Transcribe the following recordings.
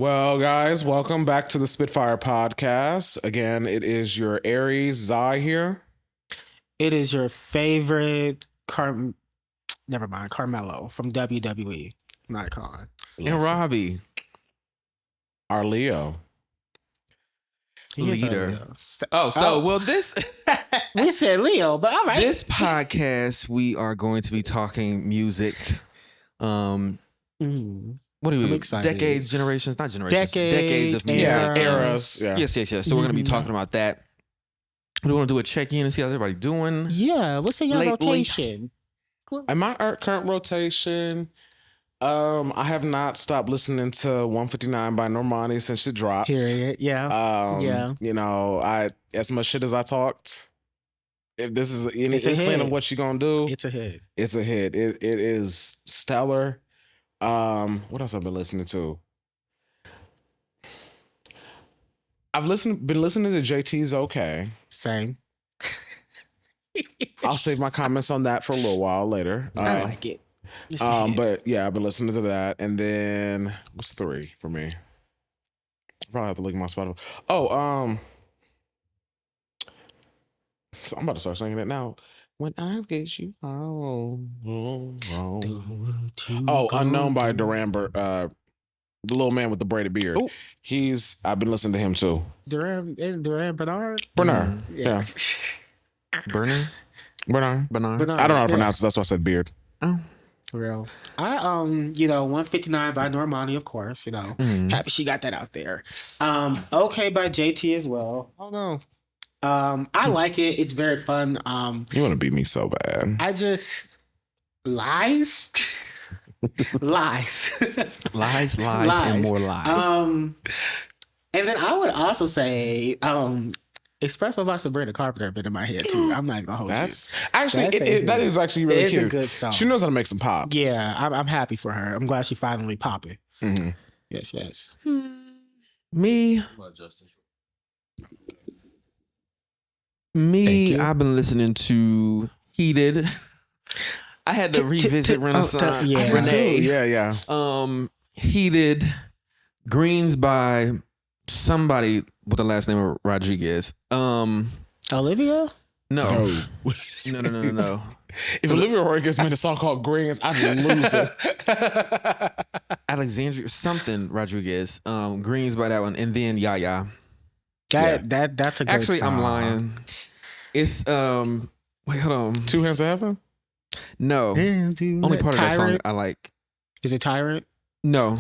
Well, guys, welcome back to the SpitFyre Podcast. Again, it is your Aries, Zai here. It is your favorite Carmelo from WWE, not Khan. And Robbiey. Our Leo. Leader. This we said Leo, but all right. This podcast we are going to be talking music. What are we? Decades, generations, not generations. Decades of music. Eras. Yeah. Yes. So we're going to be talking about that. We want to do a check-in and see how everybody's doing. Yeah. What's in your rotation? In my current rotation, I have not stopped listening to 159 by Normani since it dropped. Period. Yeah. You know, as much shit as I talked, if this is any inkling of what she gonna do, it's a hit. It's a hit. It is stellar. What else I've been listening to? I've been listening to JT's Okay. Same. I'll save my comments on that for a little while later. I like it. But yeah, I've been listening to that. And then what's 3 for me? Probably have to look at my Spotify. So I'm about to start singing it now. When I get you home. Unknown by Duran, the little man with the braided beard. Ooh. I've been listening to him too. Duran Bernard? Bernard. Yeah. Bernard. I don't know how to pronounce it. That's why I said beard. Oh. Real. 159 by Normani, of course, happy she got that out there. Okay by JT as well. Oh no. I like it. It's very fun. You want to beat me so bad. I just lies, and more lies. And then I would also say, Espresso by Sabrina Carpenter been in my head too. I'm not gonna hold you. That is actually really cute. It's a good song. She knows how to make some pop. Yeah, I'm happy for her. I'm glad she finally popping. Mm-hmm. Yes. Me, I've been listening to Heated. I had to revisit Renaissance. Renee. Yeah. Heated. Greens by somebody with the last name of Rodriguez. Olivia? No. If Olivia Rodriguez made a song called Greens, I'd lose it. Alexandria something Rodriguez. Greens by that one, and then Yaya. That's a great Actually, song. I'm lying. It's wait, hold on. 2 Hands of Heaven? No. Only part of that song I like. Is it Tyrant? No.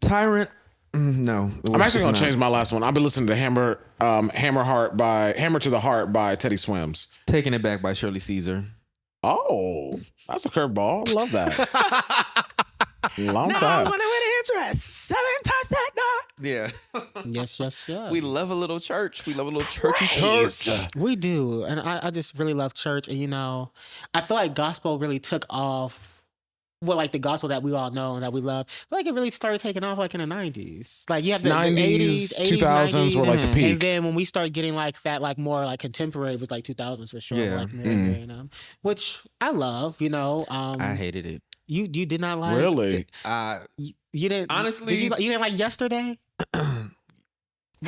Tyrant. No. I'm actually gonna change my last one. I've been listening to Hammer to the Heart by Teddy Swims. Taking It Back by Shirley Caesar. Oh, that's a curveball. I love that. I want to win interest. 7 times that dog. Yeah. Yes. We love a little church. We love a little churchy church. We do. And I just really love church. And, I feel like gospel really took off. Well, like the gospel that we all know and that we love. I feel like it really started taking off like in the 90s. Like you have the 90s, 80s, 2000s were like the peak. And then when we started getting like that, like more like contemporary, it was like 2000s for sure. Yeah. Like Mary, which I love, I hated it. You did not like really? You didn't honestly. You didn't like Yesterday? How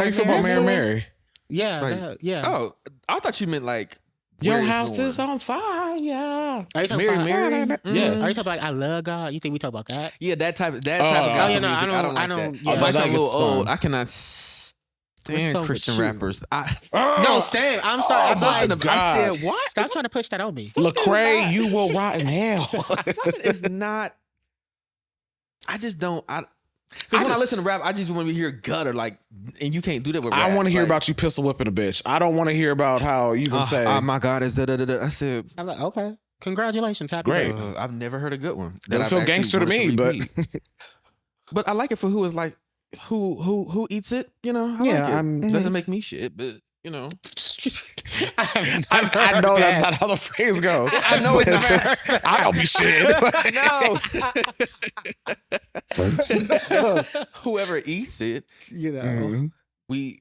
you feel about Mary? Yeah, yeah. Oh, I thought you meant like your house is on fire. Yeah. Are you talking Mary? Yeah. Are you talking about like I Love God? You think we talk about that? Yeah, that type of gospel music. I don't like that. Yeah. That's a little old. I cannot stand Christian rappers. No, Sam. I'm sorry. I said what? Stop trying to push that on me. Lecrae, you will rot in hell. Something is not. I just don't. Because when I listen to rap, I just want to hear gutter, like, and you can't do that with rap. I want to hear about you pistol whipping a bitch. I don't want to hear about how you can say, "Oh my God, is da da da da." I said, I'm like, okay, congratulations, happy great. birthday. I've never heard a good one. Doesn't feel gangster to me, but I like it for who is like who eats it. I like it. Doesn't make me shit, but I know that's not how the phrase goes. I know it's not. I don't be shit. No. Whoever eats it, we,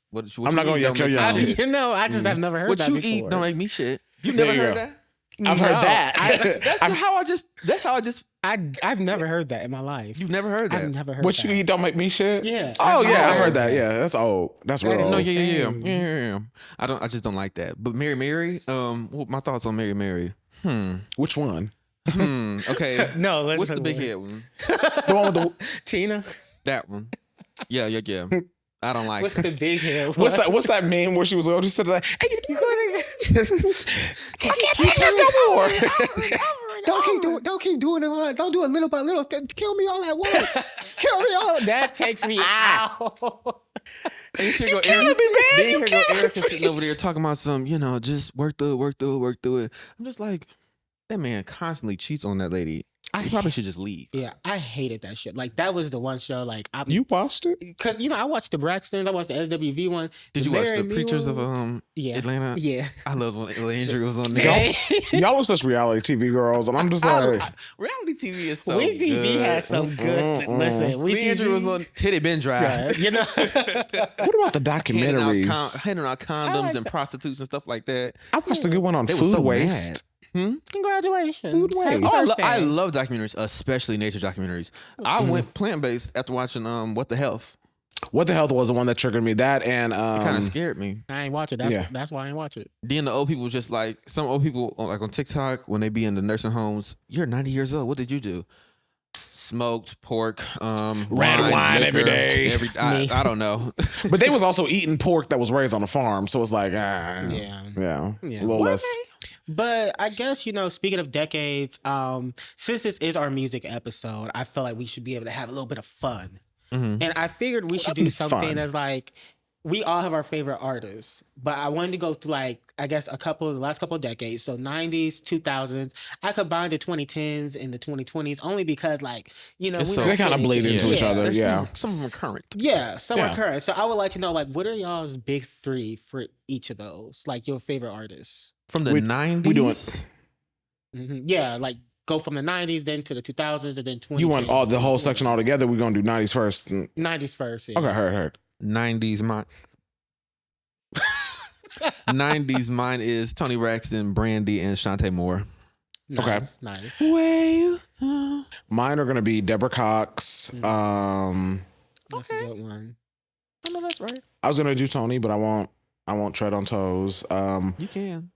what I'm not going to kill you. I just have never heard that before. What you eat don't make me shit. You never heard that? I've heard that. That's how I just I've never heard that in my life. You've never heard that? I've never heard What that. you eat don't make me shit? Yeah. Oh yeah, I've heard heard that. Yeah, that's old. That's real old. No, yeah. Insane. I just don't like that. But Mary, what my thoughts on Mary? Which one? Okay. No, let's What's the big head one? The one with the Tina? That one. Yeah. I don't like. What's the big head? What's that meme where she was just said like, hey, you I can't take this no more. Don't keep doing it. Don't do it little by little. Kill me all at once. Kill me all. That takes me out. And here go killing me, man. Then You here go killing Erica sitting over there talking about some, just work through it. I'm just like, that man constantly cheats on that lady. He probably should just leave. Yeah, I hated that shit. Like that was the one show. Like You watched it? because I watched the Braxtons. I watched the SWV one. Did you watch the Preachers of Atlanta? Yeah. I love when Landry was on there. Y'all are such reality TV girls, and I'm just like, Reality TV is so We TV good. has some good. Listen, We Landry TV was on Titty Been Dry. You know. what about the documentaries? Handing out condoms and prostitutes and stuff like that. I watched a good one on They were food so waste. Congratulations. Food waste. Happy I birthday. love documentaries, especially nature documentaries. I went plant-based after watching What the Health. What the Health was the one that triggered me. That and It kind of scared me. I ain't watch it. That's why I ain't watch it. Then the old people just like, some old people like on TikTok when they be in the nursing homes, you're 90 years old. What did you do? Smoked pork, Red wine every day. I don't know. But they was also eating pork that was raised on a farm, so it's like, Yeah. a little less. But I guess, speaking of decades, since this is our music episode, I feel like we should be able to have a little bit of fun. Mhm. And I figured we should That'd be do something fun. that's like, we all have our favorite artists, but I wanted to go through the last couple of decades. So 90s, 2000s. I combined the 2010s and the 2020s only because They kind of bleed into each other. There's Yeah. some of them are current. Yeah, some are Yeah. current. So I would like to know, what are y'all's big three for each of those? Like your favorite artists. From the 90s. we doing- Yeah, go from the 90s then to the 2000s and then 20. You want all the whole section all together? We're gonna do 90s first. 90s first. Yeah. Okay, heard. 90s mine. 90s mine is Tony Braxton, Brandy, and Shantae Moore. Nice, nice. Mine are gonna be Deborah Cox. That's a good one. I know that's right. I was gonna do Tony, but I won't tread on toes. You can.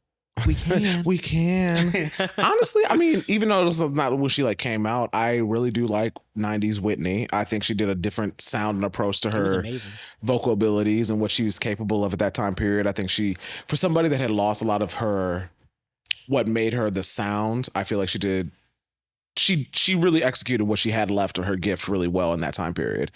We can. We can. Honestly, I mean, even though this is not when she came out, I really do like 90s Whitney. I think she did a different sound and approach to It was her amazing. vocal abilities and what she was capable of at that time period. I think for somebody that had lost a lot of what made her the sound, I feel like she really executed what she had left of her gift really well in that time period.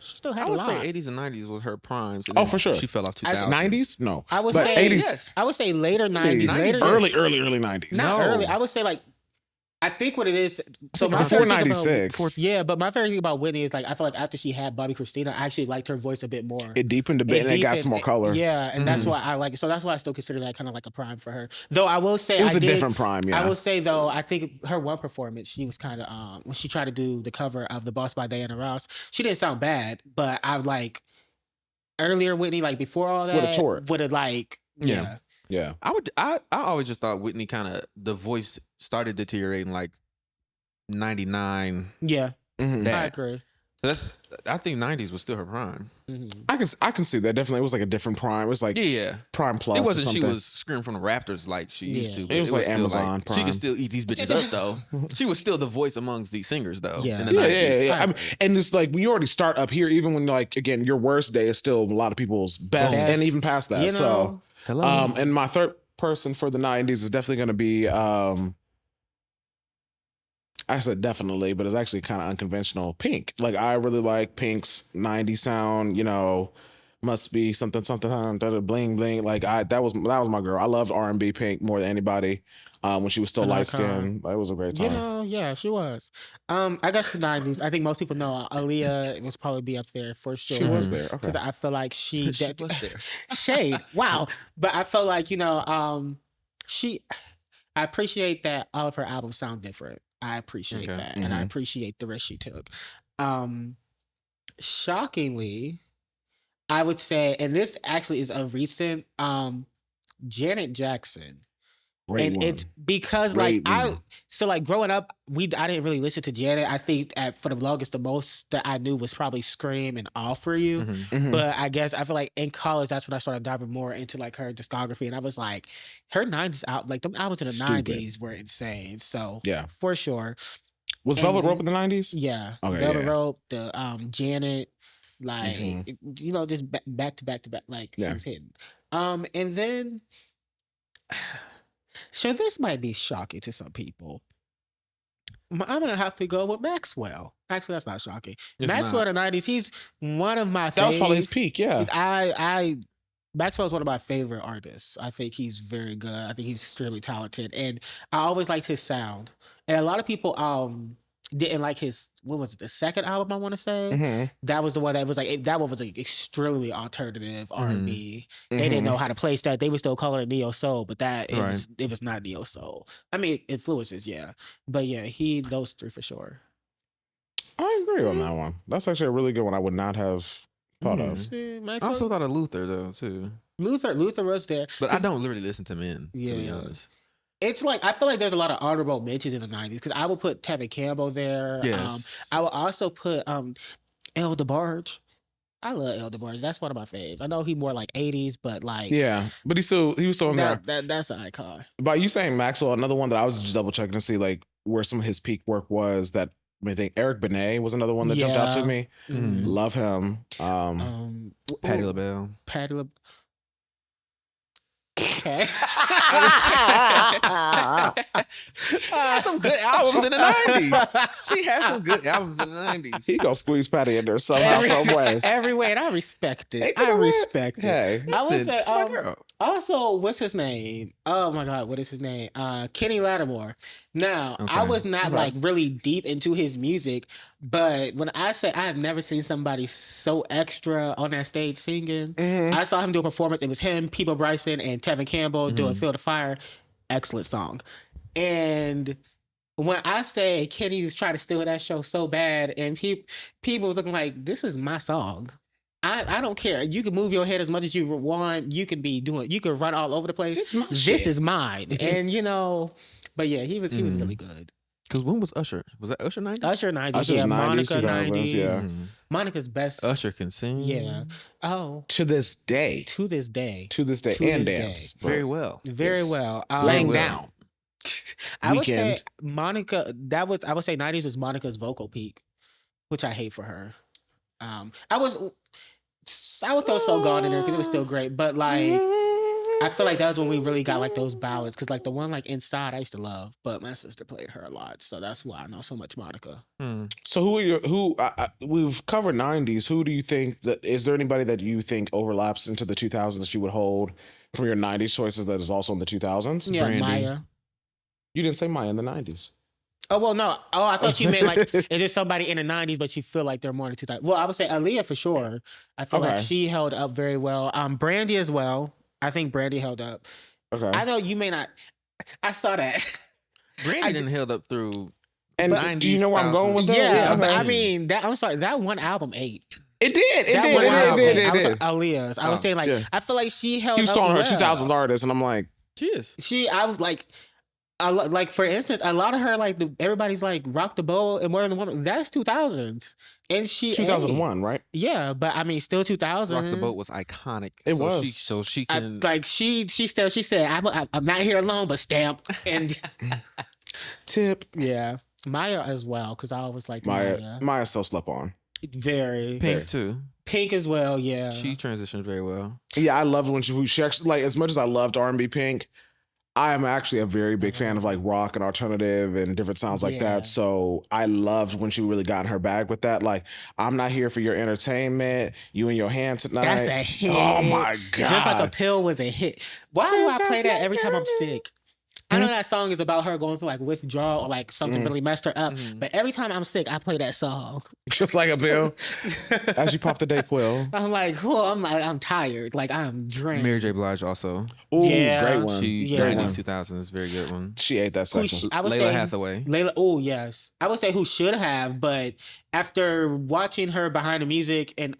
She still had I a would lot. say 80s and 90s was her primes. Oh, for sure. She fell off 2000s. 90s? No. I would But say 80s. Yes. I would say later 90s. 90s. Later, Early 90s. Not No. early. I would say I think what it is. So my Before favorite thing 96. but my favorite thing about Whitney is I feel like after she had Bobby Christina, I actually liked her voice a bit more. It deepened a bit and it got some more color. Yeah, and that's why I like it. So that's why I still consider that kind of like a prime for her. Though I will say It was a different prime, yeah. I will say though, I think her one performance, she was kind of when she tried to do the cover of The Boss by Diana Ross, she didn't sound bad, but I like earlier Whitney, before all that, Would've tore it. would have Yeah. Yeah. I always just thought Whitney the voice started deteriorating 99. yeah, Mhm. I agree. I think 90s was still her prime. I can see that. Definitely, it was like a different prime. It was like Yeah. Prime Plus. It or wasn't something. she was screaming from the Raptors like she used Yeah. to. It but was like still, Amazon She Prime. could still eat these bitches up though. She was still the voice amongst these singers though. Yeah. In the Yeah, 90s. yeah. I mean, and it's like when you already start up here, even when again your worst day is still a lot of people's best, Best. and even past that. You So, know, Hello. and my third person for the 90s is definitely going to be. I said definitely, but it's actually kind of unconventional. Pink. I really like Pink's 90s sound. Must be something bling bling. That was my girl. I loved R&B Pink more than anybody. When she was still An light icon. skinned, it was a great time. yeah, she was. I guess the 90s. I think most people know Aaliyah was probably be up there for sure. She was there. Okay. Because I feel like she She was there. shade. Wow. But I feel like, I appreciate that all of her albums sound different. I appreciate Okay. that. And I appreciate the risk she took. Shockingly, I would say, and this actually is a recent, Janet Jackson. Great and one. it's because Great one. growing up, I didn't really listen to Janet. I think for the longest, the most that I knew was probably Scream and All For You. Mhm. But I guess I feel like in college, that's when I started diving more into like her discography, and I was like, her '90s out, like them albums in the Stupid. '90s were insane. So Yeah. for sure, Was And Velvet then- Rope in the 90s? yeah, Okay, Velvet yeah. Rope, the Janet, like Mhm. just back to back to back, like Yeah. she's hitting. And then. So this might be shocking to some people. I'm gonna have to go with Maxwell. Actually, that's not shocking. It's Maxwell not. in the '90s, he's one of my. That was probably his faves. peak, yeah. Maxwell's one of my favorite artists. I think he's very good. I think he's extremely talented, and I always liked his sound. And a lot of people didn't like his, what was it, the second album, I want to say. Mhm. That was the one that was like, that one was like extremely alternative R&B. They Mhm. didn't know how to place that. They were still calling it neo soul, but Right. it was not neo soul. I mean, influences, yeah, but yeah, those three for sure. I agree on that one. That's actually a really good one I would not have thought of. See, I Maxwell? also thought of Luther though too, Luther was there, but I don't literally listen to men. To be Yeah. honest, It's like, I feel like there's a lot of honorable mentions in the '90s because I would put Tevin Campbell there. yes, I would also put El DeBarge. I love El DeBarge. That's one of my faves. I know he more like '80s, but like Yeah, but he was still in there. that's an icon. By you saying Maxwell, another one that I was just double checking to see like where some of his peak work was. That I think Eric Benet was another one that jumped out to Yeah. me. Mhm. Love him. Patti ooh, LaBelle. Patti LaBelle. Okay. She had some good albums in the '90s. She had some good albums in the '90s. He gonna squeeze Patty in there somehow, some way. Every way, and I respect it. Hey, you I know what? respect it. Hey, I would Listen, say it's my girl. also, what's his name? Oh my God, what is his name? Kenny Lattimore. Now, I Okay. was not Okay. like really deep into his music, but when I say I have never seen somebody so extra on that stage singing, Mhm. I saw him do a performance. It was him, Peebo Bryson, and Tevin Campbell doing Mhm. "Feel the Fire." Excellent song. And when I say Kenny was trying to steal that show so bad, and people was looking like, this is my song. I don't care. You can move your head as much as you want. You can run all over the place. It's my This shit. is mine. And but yeah, he was really good. Because when was Usher? Was that Usher '90s? Usher '90s, Usher's yeah. 90s, Monica 2000s, '90s. yeah. Mhm. Monica's best. Usher can sing. Yeah. Oh, To this day, to this day, and this day. dance very well. very Yes. well. laying well. down. I would say Weekend. Monica. I would say '90s was Monica's vocal peak, which I hate for her. I would throw "So Gone" in there because it was still great, but like I feel like that was when we really got like those ballads. Because like the one like "Inside" I used to love, but my sister played her a lot, so that's why I know so much Monica. Hmm. So we've covered 90s. Who do you think is there anybody that you think overlaps into the 2000s that you would hold from your 90s choices that is also in the 2000s? Yeah, Brandy. Maya. You didn't say Maya in the 90s. Oh well, no. Oh, I thought you meant like is it somebody in the '90s, but you feel like they're more in the 2000s? Well, I would say Aaliyah for sure. I feel like Okay. she held up very well. Brandy as well. I think Brandy held up. Okay. I know you may not. I saw that. Brandy didn't held up through. And But do you know where I'm going with that? Yeah, but okay. I mean that. I'm sorry. That one album ate. It did. It That did. one album It ate. I was did. like, Aaliyah's. I was Oh, saying like yeah. I feel like she held. He was up calling her well. 2000s artist, and I'm like, She is. I was like. Like for instance, a lot of her like everybody's like "Rock the Boat" and "More Than a Woman." That's 2000s, and she 2001, right? Yeah, but I mean, still 2000s. Rock the Boat was iconic. It so was. So she I, can. like she said, I'm not here alone, but stamp and Tip. yeah, Maya as well because I always like Maya. Maya so slept on. Very Pink too. Pink as well. Yeah, She transitioned very well. Yeah, I loved when she actually, like, as much as I loved R&B Pink, I am actually a very big fan of like rock and alternative and different sounds like Yeah. that. So I loved when she really got in her bag with that. Like, I'm not here for your entertainment. You in your hand tonight. that's a hit. Oh my God. Just Like a Pill was a hit. Why do I play that every time I'm sick? I know that song is about her going through like withdrawal or like something really messed her up. Mhm. But every time I'm sick, I play that song. Just like a bill. As you pop the Dayquil. I'm like, well, I'm tired. Like I'm drained. Mary J. Blige also. Ooh, Yeah. great one. She Yeah. Great one. 90s 2000s, very good one. She ate that Who section. I would Layla say Hathaway. Layla. Oh yes, I would say who should have, but after watching her behind the music and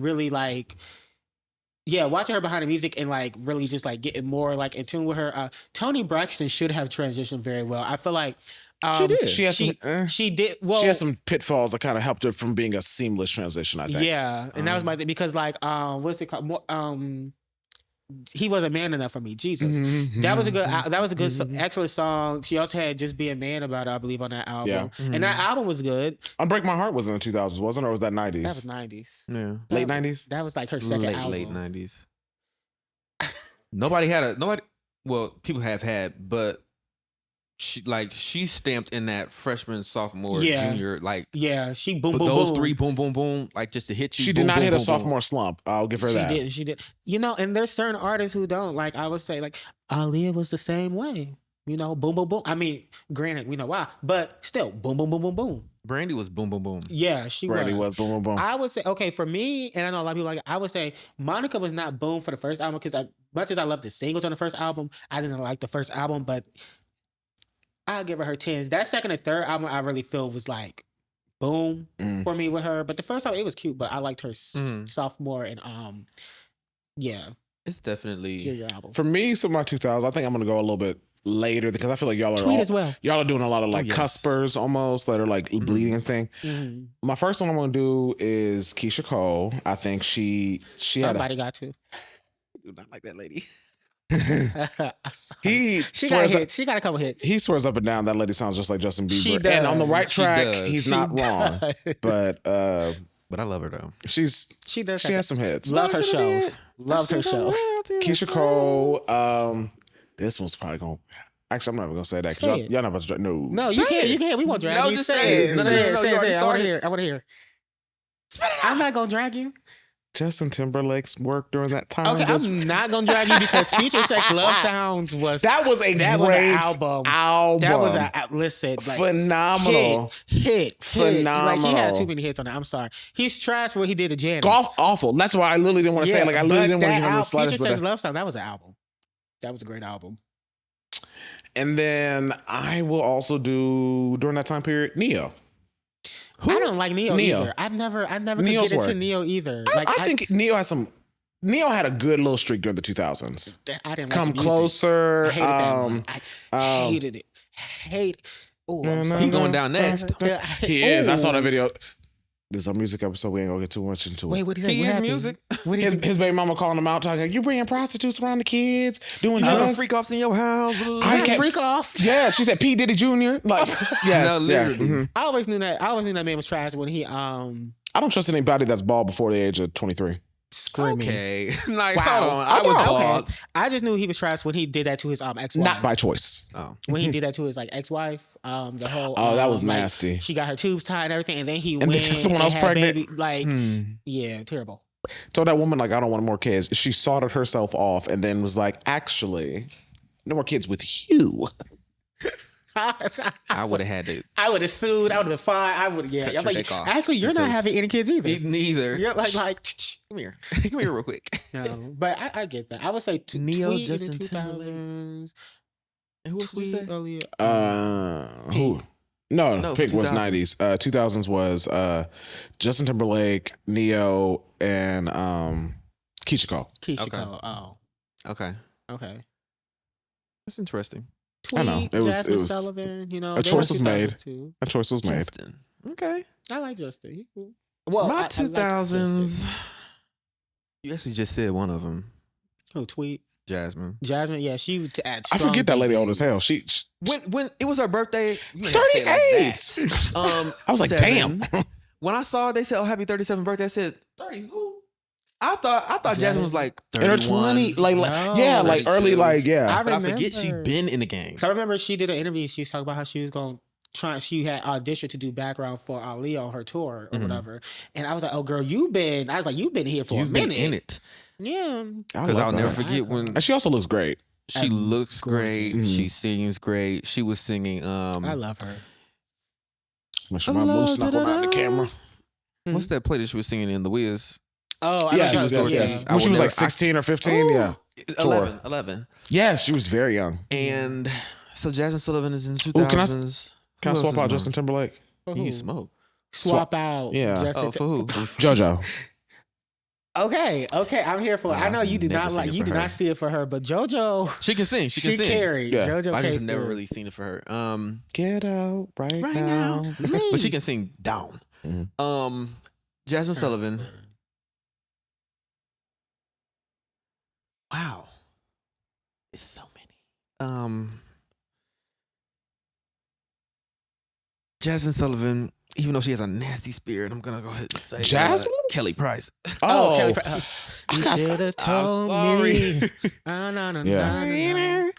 really like Yeah, watching her behind the music and like really just like getting more like in tune with her. Toni Braxton should have transitioned very well. I feel like She did. She did. Well, she had some pitfalls that kind of helped her from being a seamless transition, I think. Yeah, and that was my thing because like what's it called? He wasn't man enough for me. Jesus, that was a good. Excellent song. She also had "Just Be a Man" about it, I believe, on that album. Yeah. And that album was good. "Unbreak My Heart" was in the 2000s, wasn't it? Or was that 90s? That was 90s. Yeah. Late 90s? That was like her second album. Late 90s. Nobody. Well, people have had, but she stamped in that freshman, sophomore, junior, like she boom, but boom, those boom. 3 boom, boom, boom, like just to hit you. She boom, did not boom, hit boom, a sophomore slump. I'll give her that. She did. You know, and there's certain artists who don't. Like I would say, like Aaliyah was the same way. You know, boom, boom, boom. I mean, granted, we know why, but still, boom, boom, boom, boom, boom. Brandy was boom, boom, boom. Yeah, she Brandy was boom, boom, boom. I would say, okay, for me, and I know a lot of people like it, I would say Monica was not boom for the first album because much as I love the singles on the first album, I didn't like the first album, but I'll give her 10s. That second and third album, I really feel was like boom for me with her. But the first album, it was cute, but I liked her sophomore and yeah. It's definitely junior album. For me, some of my 2000s, I think I'm gonna go a little bit later because I feel like y'all are Tweet as well. Y'all are doing a lot of like cuspers almost that are like bleeding thing. My first one I'm gonna do is Keisha Cole. I think she somebody got to. do not like that lady. She got hits. She got a couple hits. He swears up and down that lady sounds just like Justin Bieber. She does. And on the right track, he's She not wrong. But I love her though. she has some hits. Love her shows. Loved her shows. Keisha Cole. This one's probably going. Actually, I'm not even gonna say that because y'all not about to drag. No, you can't. You can't. We won't drag you. No, just say it. Say it. I want to hear. I want to hear. I'm not gonna drag you. Justin Timberlake's work during that time. Okay, I'm not gonna drag you because Future Sex Love Sounds was that was an album. That was a listen, like, phenomenal, hit, phenomenal. Like he had too many hits on it. I'm sorry, he's trash what he did to Janet. Awful. That's why I literally didn't want to say it. Like I literally didn't want to give him the slightest. Future Sex Love Sound. That was an album. That was a great album. And then I will also do during that time period Neo. I don't like Neo either. I've never could get into Neo either. I think Neo has some. Neo had a good little streak during the 2000s. I didn't Come like the Closer. I hated that one. I hated it. Oh, he going down next. He is. I saw that video. This is a music episode. We ain't gonna get too much into it. Wait, what is that? He is music. His baby mama calling him out, talking like, you bringing prostitutes around the kids, doing drugs. Freak offs in your house. Freak off. Yeah, she said P. Diddy Jr. Like, yes, no, yeah. Mm-hmm. I always knew that man was trash when he I don't trust anybody that's bald before the age of 23. Screaming. Okay, like wow. hold on, I was bald. Okay. I just knew he was trash when he did that to his ex-wife. Not by choice. Oh, when he did that to his like ex-wife, the whole that was like, nasty. she got her tubes tied and everything, and then he and went then someone else had pregnant. baby, like yeah, terrible. Told that woman like I don't want more kids. She sorted herself off and then was like, actually, no more kids with you. I would have had to. I would have sued. I would have been fine. I would. Yeah. I'm like, actually, you're not having any kids either. Neither. You're like come here, come here, real quick. No, but I get that. I would say Neo, Tweet Justin in the 2000s. And who else would you say? Who? No, Pink was 90s. 2000s was Justin Timberlake, Neo, and Keisha Cole. Keisha Cole. Oh. Okay. That's interesting. Tweet, I know. It was Sullivan, you know. A choice was made. A choice was made. Justin. Okay. I like Justin. He cool. Well, my 2000s. You actually just said one of them. Who? Tweet? Jasmine, yeah, she. I forget that lady old as hell. She when it was her birthday, 38. I was like, damn. When I saw it, they said, "Oh, happy 37th birthday." I said, "30 who?" I thought Jasmine was like 31, in her 20, like early, like I forget she been in the game. So I remember she did an interview. She was talking about how she was going. She had auditioned to do background for Ali on her tour or whatever, and I was like, "Oh, girl, you've been here for a minute." Been in it. Yeah, because I'll never forget when. And she also looks great. She looks great. Mm-hmm. She sings great. She was singing. I love her. Make sure my moose not going out the camera. What's that play that she was singing in The Wiz? Oh, yes. When she was like 16 or 15, yeah. 11. Yeah, she was very young. And so Jasmine Sullivan is in 2000s. Can I swap out Justin Timberlake? You smoke. Swap out. Yeah. Justin for who? JoJo. Okay, I'm here for it. I know you do Never not seen like it you for do her. not see it for her, but JoJo, She can sing. She can sing. carried. Yeah. JoJo, I just came never through. really seen it for her. Get out right now. But she can sing down. Mhm. Jasmine Sullivan. Wow. It's so many. Jasmine Sullivan, even though she has a nasty spirit, I'm gonna go ahead and say Jasmine? Kelly Price. Oh, Kelly. I You got should have I'm told sorry. me. Yeah.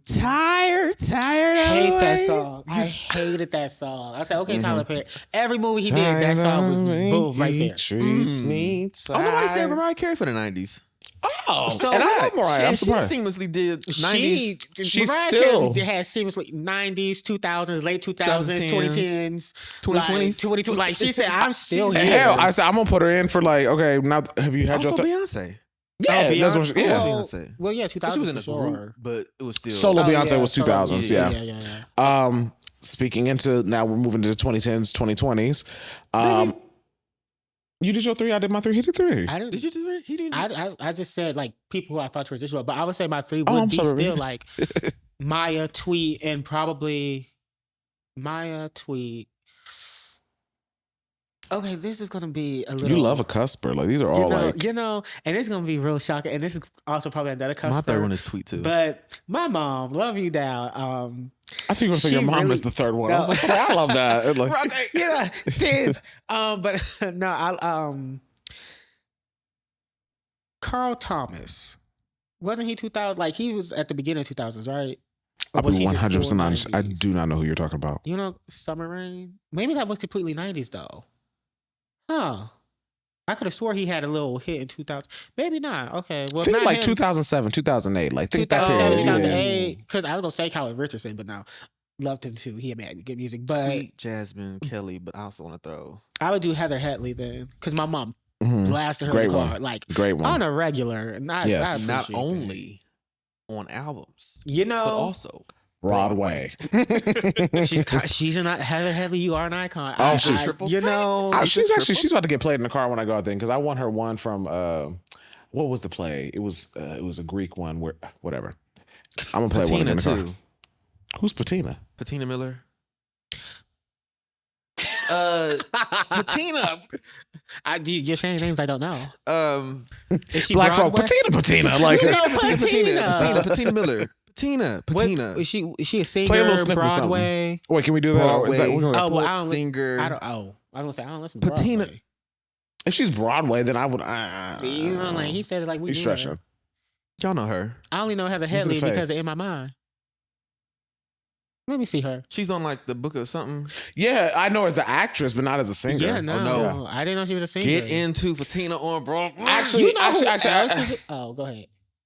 Tired. I hate that song. I hated that song. I said, okay, Tyler Perry. Every movie he did, that song was boom right there. Treats me Oh, nobody said Mariah Carey for the 90s. Oh, So- and I love Mariah. I'm She surprised. seamlessly did 90s. She's Mariah still- Carey had seamlessly 90s, 2000s, late 2000s, 2010s, 2020s. 22. Like she said, I'm still here. Hell, I said I'm gonna put her in for like. Okay, now have you had Also your Beyonce. yeah? Beyonce. That's what she, yeah. Well, Beyonce. Well, yeah, She 2000s was in for a sure. group, but it was still Solo Beyonce yeah, was solo- 2000s. Yeah. Yeah. Speaking into now, we're moving to the 2010s, 2020s. You did your 3. I did my 3. He did 3. I didn't. Did you do it? He didn't. I just said like people who I thought transitional, but I would say my 3 would I'm be sorry. still like Maya, Tweet, and probably Maya, Tweet. Okay, this is gonna be a little. You love a cusper. Like these are all like. and it's gonna be real shocking. And this is also probably another My customer. third one is Tweet too. But my mom, love you down. I think you were gonna say your she mom really- is the third one. I No. was like, I love that. Like, yeah, did. But no, I Carl Thomas. Wasn't he 2000? Like he was at the beginning of 2000s, right? Or I'll was be he just 100% full honest. I 90s? do not know who you're talking about. You know, Summer Rain. Maybe that was completely 90s though. Huh. I could have swore he had a little hit in 2000. Maybe not. Okay. Well, I think not like him. 2007, 2008. Like think that 2007, period. Yeah. 2008. Because I was gonna say Colin Richardson, but no, loved him too. He had made good music. But Tweet, Jasmine, Kelly, but I also want to throw. I would do Heather Headley then, because my mom Mhm. blasted her Great in the car, one. like Great one. on a regular. And I Yes. Not appreciate only on albums, that. You know, but also Broadway. she's not Heather Headley. You are an icon. Oh, she's triple You know, She's about to get played in the car when I go out there because I won her one from what was the play? It was a Greek one where whatever. I'm gonna play one Patina in the car. too. Who's Patina? Patina Miller. Patina. You're saying names I don't know. Is she Black folk. Broadway? Patina. Like You know Patina Miller. Patina. What, is she a singer? Play a little snippet or something. Broadway. wait, can we do that? Or is that Broadway. we're gonna- Oh, well, I don't. Singer. I don't. Oh, I was gonna say I don't listen to Patina. Broadway. if she's Broadway, then I would. You know, like he said it like we You knew stretching. her. Y'all know her. I only know Heather Use the Headley because face. of In My Mind. Let me see her. She's on like the book of something. Yeah, I know her as an actress, but not as a singer. Yeah, no, no. I didn't know she was a singer. Get into Patina on Broadway. Actually, You know who actually, else is- oh, go ahead.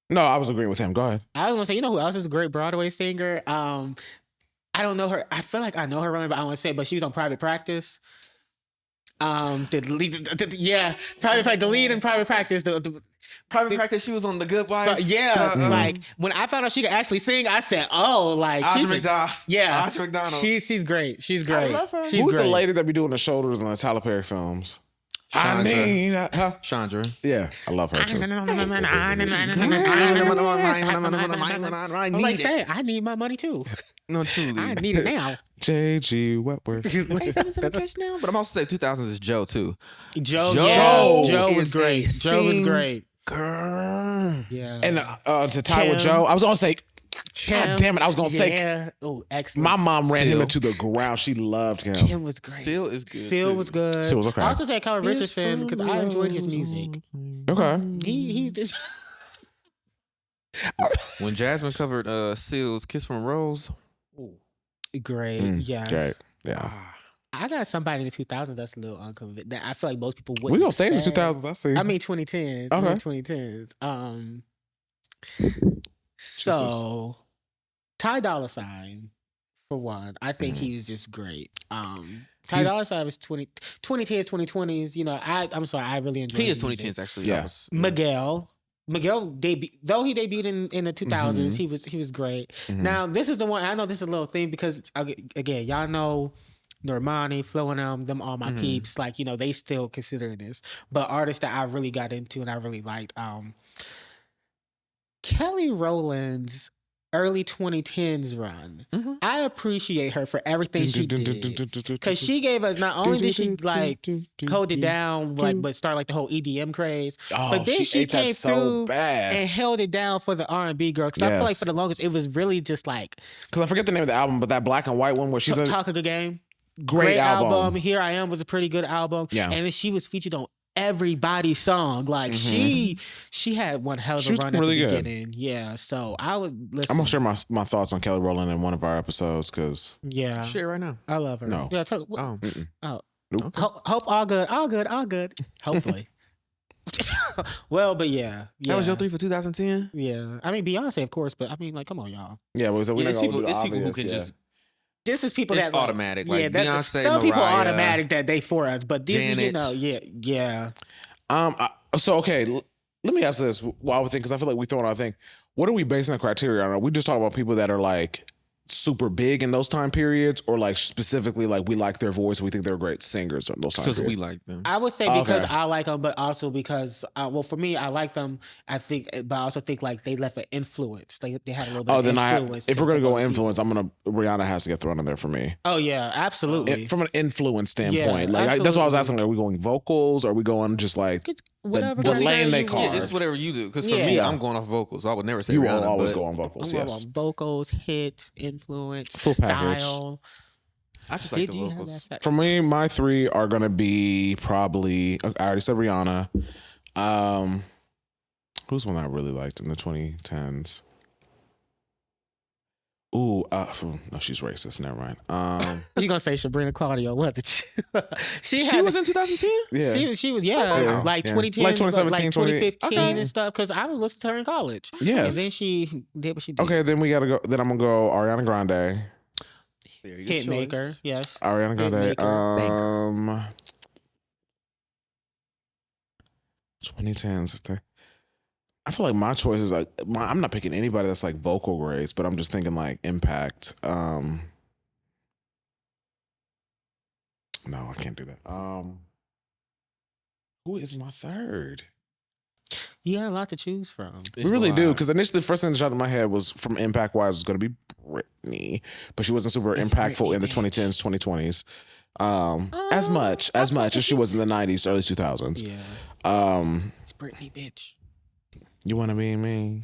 no, I was agreeing with him. Go ahead. I was gonna say, you know who else is a great Broadway singer? I don't know her. I feel like I know her running, but I don't want to say. But she was on Private Practice. The lead in Private Practice. Private Practice. She was on The Good Wife. Like when I found out she could actually sing, I said, "Oh, like Audra she's McDonald. yeah, Audra McDonald. She's great. She's great. love her. She's Who's great. the lady that be doing the shoulders in the Tyler Perry films? Chandra. Chandra. Yeah, I love her too. I I'm like, say, I need my money too. No, truly. I need it now. J.G. Wentworth. Hey, 7 catch now. But I'm also say 2000s is Joe too. Joe Joe was is great. a Joe was sing- great. Girl. Yeah. And to tie with Kim. Joe, I was gonna say, Kim. God damn it, I was gonna say, Yeah. Oh, excellent. my mom ran him Seal. into the ground. She loved him. Kim was great. Seal is good. Seal too. was good. Seal was okay. I also said Colin Richardson because I enjoyed his music. Okay. He just When Jasmine covered Seal's Kiss from a Rose. great. Yes. Great. Yeah. I got somebody in the 2000s that's a little unconvinced. That I feel like most people wouldn't. We gonna say in the expect. 2000s. I see. I mean 2010s. I Okay. mean 2010s. So Ty Dolla $ign for one. I think he was just great. Ty Dolla $ign was 2010s, 2020s. You know, I'm sorry, I really enjoyed He is his music. 2010s actually. Yeah. That was- Miguel though he debuted in the 2000s, he was great. Mhm. Now this is the one I know this is a little thing because again, y'all know Normani, Flo and them all my peeps. Like, you know, they still consider this. But artists that I really got into and I really liked, Kelly Rowland's early 2010s run. I appreciate her for everything she did. Because she gave us, not only did she like hold it down, like, but start like the whole EDM craze, but then she came through and held it down for the R&B girl. Because I feel like for the longest, it was really just like... Because I forget the name of the album, but that black and white one where she's... Talk a Good Game. Great album. Here I Am was a pretty good album. Yeah. And then she was featured on everybody's song. Like she had one hell of a run really at the beginning. Good. Yeah. So I would listen. I'm gonna share my thoughts on Kelly Rowland in one of our episodes because share right now. I love her. No. Yeah. Nope. Hope all good. Hopefully. Well, but yeah. That was your 3 for 2010. Yeah. I mean Beyonce, of course, but I mean, like, come on, y'all. Yeah, but it's people who can just. This is people it's that automatic. Like Beyonce, some Mariah, people automatic that they for us, but this Janet. is, you know, yeah. So okay, let me ask this. Why I would think because I feel like we throw out. I think what are we basing the criteria on? Are we just talking about people that are like super big in those time periods, or like specifically like we like their voice, we think they're great singers in those time periods? Because we like them. I would say because I like them, but also because well, for me, I like them. I think, but I also think like they left an influence. They had a little bit. Of influence. If we're gonna go influence, Rihanna has to get thrown in there for me. Oh yeah, absolutely. From an influence standpoint, that's why I was asking. Are we going vocals? Or are we going just like whatever the lane they carved? It's whatever you do. Because for me, I'm going off vocals. So I would never say Rihanna. You will always go on vocals. Yes, on vocals, hits, influence, full style. Package. I just like the vocals. For me, my 3 are gonna be probably. I already said Rihanna. Who's one I really liked in the 2010s? Ooh, no, she's racist. Never mind. You gonna say Sabrina Claudio? What did she? She was in 2010. Yeah, she was. Like 2010, like 2017, like 2015 and stuff. Because I was listening to her in college. Yes, and then she did what she did. Okay, then we gotta go. Then I'm gonna go Ariana Grande. Hitmaker, yes. Ariana Grande. 2010s. I feel like my choice is like I'm not picking anybody that's like vocal grades, but I'm just thinking like impact. No, I can't do that. Who is my 3rd? You had a lot to choose from. We really do, because initially the first thing that shot in my head was from impact wise was going to be Britney, but she wasn't super impactful Britney, in the 2010s, 2020s. As much as she was in the 90s, early 2000s. Yeah. It's Britney, bitch. You want to be me?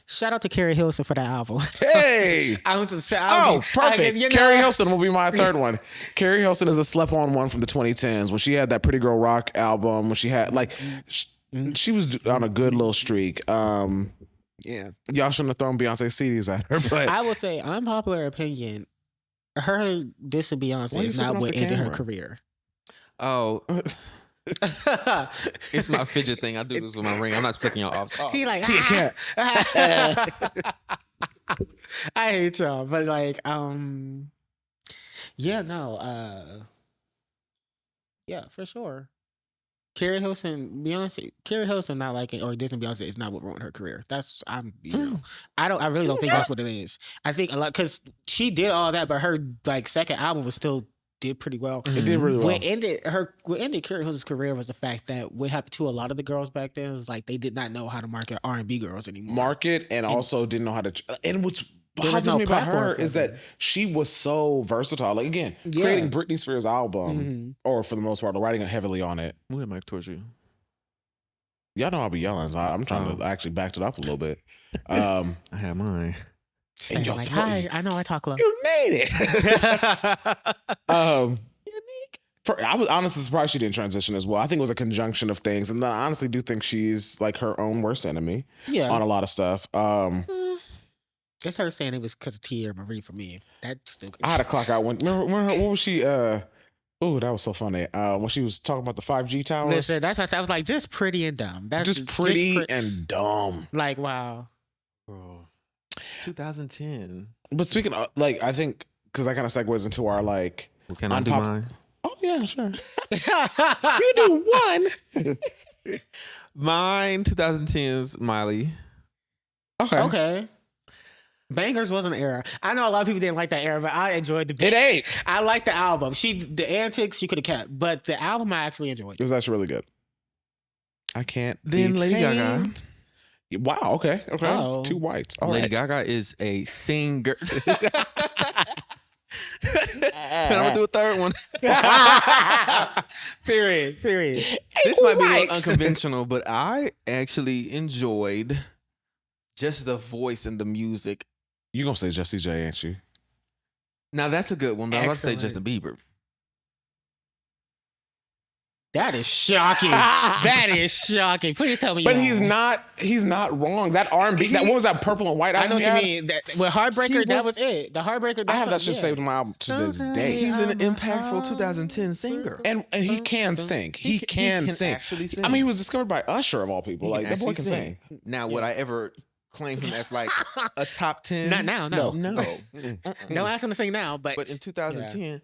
Shout out to Carrie Hilson for that album. Hey! Perfect. Carrie Hilson will be my 3rd one. Carrie Hilson is a slept-on one from the 2010s when she had that Pretty Girl Rock album, when she had like she was on a good little streak. Yeah, y'all shouldn't have thrown Beyonce CDs at her, but I would say, unpopular opinion, her dissing Beyonce is not what ended her career. Oh. It's my fidget thing. I do this with my ring. I'm not flicking y'all off. Oh. He like, I hate y'all, but like, yeah, for sure. Carrie Hilson, not liking, or Disney Beyonce is not what ruined her career. I really don't think that's what it is. I think a lot, because she did all that, but her like second album was still did pretty well. It did really well. What ended Carrie Hilson's career was the fact that what happened to a lot of the girls back then was like they did not know how to market R&B girls anymore. And also didn't know how to. And what's bothers me about her is that she was so versatile. Like again, creating Britney Spears' album, or for the most part, writing heavily on it. What am I towards you? Y'all know I'll be yelling. So I'm trying to actually back it up a little bit. I have mine. And like, hi, I know I talk low. You made it. I was honestly surprised she didn't transition as well. I think it was a conjunction of things, and I honestly do think she's like her own worst enemy. Yeah. On a lot of stuff. It's her saying it was because of Tia Marie for me. That's stupid. I had to clock out when. Remember what was she? Oh, that was so funny. When she was talking about the 5G towers. Listen, that's what I was like, just pretty and dumb. That's just pretty and dumb. Like, wow. Bro. 2010. But speaking of, like, I think, because that kind of segues into our, like... Well, can I do mine? Oh, yeah, sure. You do one. Mine, 2010's Miley. Okay. Bangers was an era. I know a lot of people didn't like that era, but I enjoyed the. It ain't. I like the album. The antics she could have kept, but the album I actually enjoyed. It was actually really good. I can't. Then Lady Gaga. Wow. Okay. Oh. 2 whites. All Lady right. Gaga is a singer. And I'm gonna do a third one. Period. This might be a little whites. unconventional, but I actually enjoyed just the voice and the music. You gonna say Jessie J, ain't you? Now that's a good one, but I'm about to say Excellent. Justin Bieber. That is shocking. That is shocking. Please tell me. But you're he's wrong. not. He's not wrong. That R&B. That what was that purple and white? I know album what he you had? mean. With Heartbreaker, that was- was it. The Heartbreaker. I have that shit yeah. saved on my album to this day. He's an impactful 2010 singer. And he can sing. He can sing. actually sing. I mean, he was discovered by Usher of all people. Like that boy can sing. Now, would I ever claim him as like a top 10? Not now. No. No. Don't ask him to sing now. But But in 2010,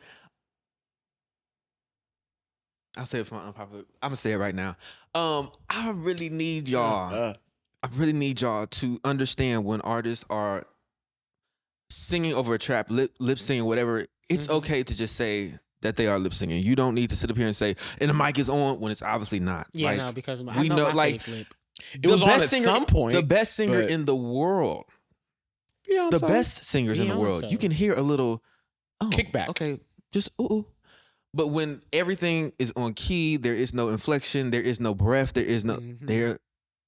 I'll say it for my unpopular. I'm gonna say it right now. I really need y'all. I really need y'all to understand when artists are singing over a trap, lip singing, whatever. It's okay to just say that they are lip singing. You don't need to sit up here and say, "And the mic is on," when it's obviously not. yeah, Like, no, because we I know know, my like, fave's lip. It was on at some point. The best singer but- in the world. Beyonce. The best singers in the world. Beyonce. You can hear a little Kickback. Okay, just ooh. But when everything is on key, there is no inflection, there is no breath, there is no. Mhm. They're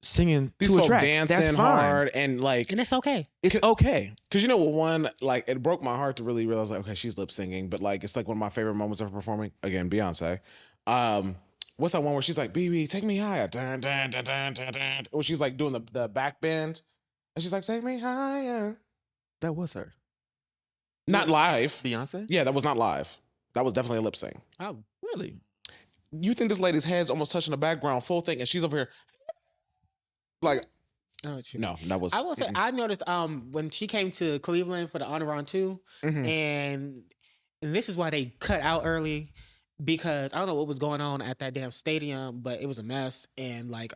singing These to a folk track. dancing That's fine. hard and like, And it's okay. It's okay. because you know what, one, like it broke my heart to really realize like, okay, she's lip singing, but like it's like one of my favorite moments of her performing. Again, Beyonce. What's that one where she's like, "Baby, take me higher," dun, dun, dun, dun, dun, dun. Or she's like doing the back bend, and she's like, "Take me higher." That was her. Not live. Beyonce? Yeah, that was not live. That was definitely a lip sync. Oh, Really? You think this lady's head's almost touching the background, full thing, and she's over here like, I know what you no, that was. I will say I noticed when she came to Cleveland for the Honor Round 2, Mhm. and this is why they cut out early, because I don't know what was going on at that damn stadium, but it was a mess, and like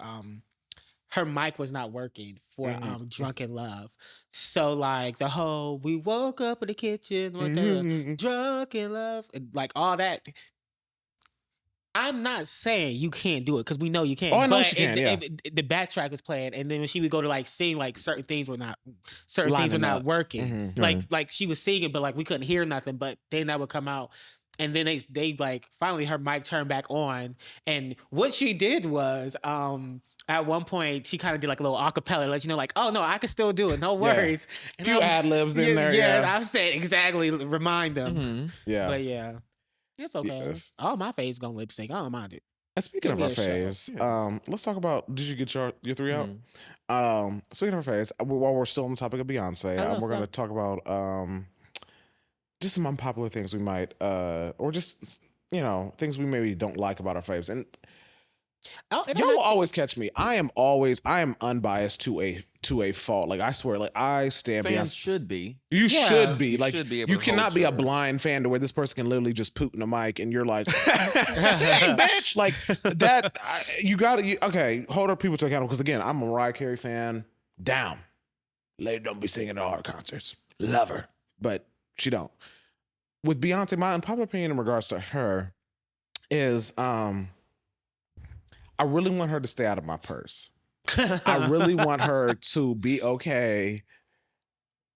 her mic was not working for Mhm. Drunken Love. So like the whole we woke up in the kitchen, Mhm. Drunken Love, and, like all that. I'm not saying you can't do it because we know you can. Oh, I know but she can, yeah. the backtrack was playing, and then when she would go to like sing, like certain things were not Lining up. working. Mhm. Like she was singing, but like we couldn't hear nothing. But then that would come out, and then they like finally her mic turned back on, and what she did was at one point she kind of did like a little acapella, let you know, like, oh no, I can still do it, no worries. And Few I'm- ad-libs in there, yeah. I've said exactly. Remind them, Mhm. Yeah. but yeah. It's okay. Yes. All my faves gonna lip sync. I don't mind it. And speaking Give of our me a shout. faves, let's talk about. Did you get your 3 out? Mhm. Speaking of our faves, while we're still on the topic of Beyonce, I love we're gonna that. talk about just some unpopular things we might, or just things we maybe don't like about our faves. And Oh, y'all will always catch me. I am unbiased to a fault. Like I swear, like I stand Fans Beyonce. should be. You Yeah. should be You like should be able you to cannot hold be a your- blind fan to where this person can literally just poot in the mic and you're like, sing, bitch, like that. You got to okay. Hold our people to account because again, I'm a Mariah Carey fan. Down, lady don't be singing at all her concerts. Love her, but she don't. With Beyonce, my unpopular opinion in regards to her is, I really want her to stay out of my purse. I really want her to be okay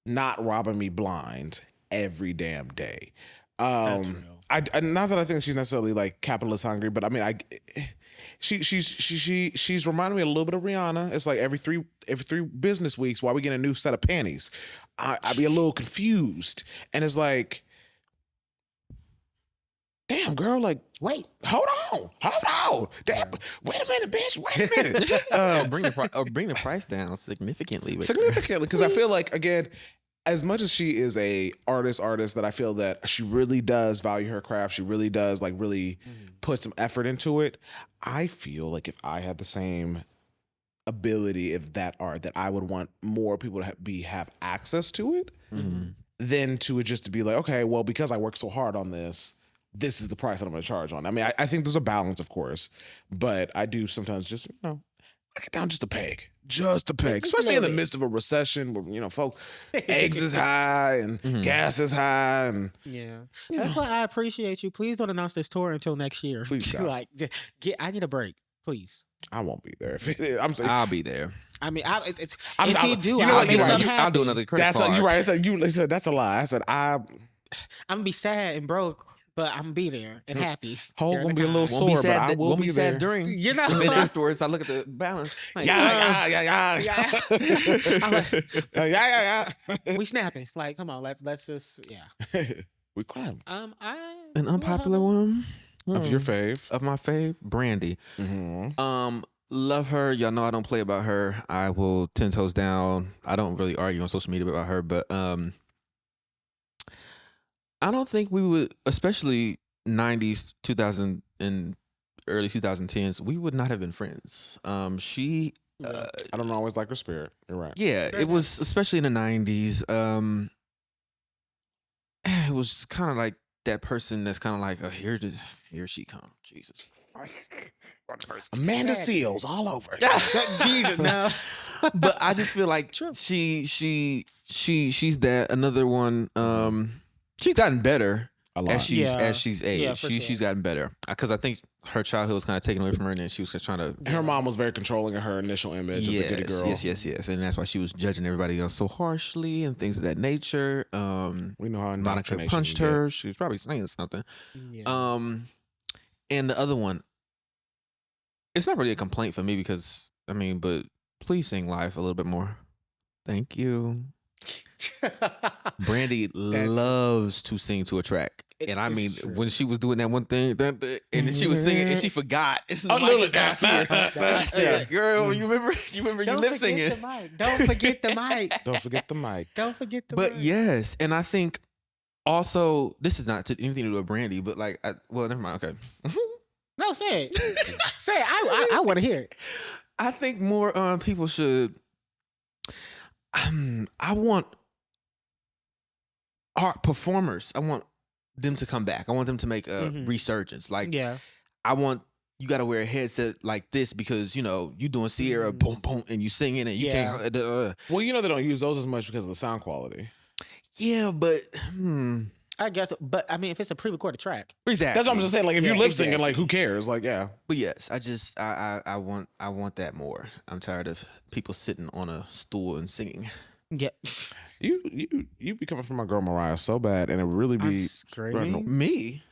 not robbing me blind every damn day. That's real. I not that I think she's necessarily like capitalist hungry, but I mean she's reminding me a little bit of Rihanna. It's like every three business weeks while we get a new set of panties, I be a little confused. And it's like, damn girl, like Wait. hold on. Damn, wait a minute, bitch. Wait a minute. Bring the price down significantly. Significantly, because I feel like again, as much as she is a artist that I feel that she really does value her craft, she really does like really put some effort into it. I feel like if I had the same ability of that art, that I would want more people to have access to it than to just to be like, okay, well, because I work so hard on this is the price that I'm going to charge on. I mean, I think there's a balance, of course, but I do sometimes just knock it down just a peg. just a peck, Just a especially in the little bit. midst of a recession where folk eggs is high and gas is high and Yeah. That's why I appreciate you. Please don't announce this tour until next year. Please don't. Like, I need a break, please. I won't be there. If it is. I'm saying I'll be there. I mean, if I'm- you do, you know I'll what, make you're some right. happen. I'll do another credit that's card. you're right. I said you said that's a lie. I said I'm gonna be sad and broke, but I'm gonna be there and happy. Whole during gonna the be a little time. sore, but I will won't be be there. sad during. You know? And then afterwards, I look at the balance. Like, Yeah. Yeah. We snapping. Like, come on, let's just We climb. An unpopular one Of your fave. of my fave, Brandy. Mm-hmm. Love her. Y'all know I don't play about her. I will 10 toes down. I don't really argue on social media about her, but I don't think we would, especially 90s, 2000 and early 2010s, we would not have been friends. She I don't always like her spirit. You're right. yeah, it was especially in the 90s. It was kind of like that person that's kind of like, oh, here she come. Jesus. Amanda Seals all over. Jesus, no. But I just feel like True. she's that another one. She's gotten better A lot. as she's aged. Yeah, for she's sure. gotten better because I think her childhood was kind of taken away from her, and then she was just trying to. Her mom was very controlling of her initial image of the goody girl. Yes, and that's why she was judging everybody else so harshly and things of that nature. We know how Monica indoctrination punched you get. her. She was probably saying something. Yeah. And the other one, it's not really a complaint for me because but please sing live a little bit more. Thank you. Brandy loves to sing to a track. And I mean, It's true. when she was doing that one thing, and then she was singing, and she forgot. Oh, Like, no, I said, "Girl, you remember you Don't lip forget singing." the mic. Don't forget the mic. Don't forget the mic. Don't forget the But mic. yes, and I think also this is not anything to do with Brandy, but like, never mind. Okay, No, say it. Say it. I want to hear it. I think more people should. I want art performers. I want them to come back. I want them to make a resurgence. Like, Yeah. I want you got to wear a headset like this because you doing Sierra boom boom and you singing and you can't. Well, they don't use those as much because of the sound quality. Yeah, but I guess, but I mean, if it's a pre-recorded track, exactly. That's what I'm just saying. Like, if you're lip syncing, exactly. like, who cares? Like, yeah. But yes, I want that more. I'm tired of people sitting on a stool and singing. yeah. You be coming from my girl Mariah so bad, and it really I'm be screaming. Me?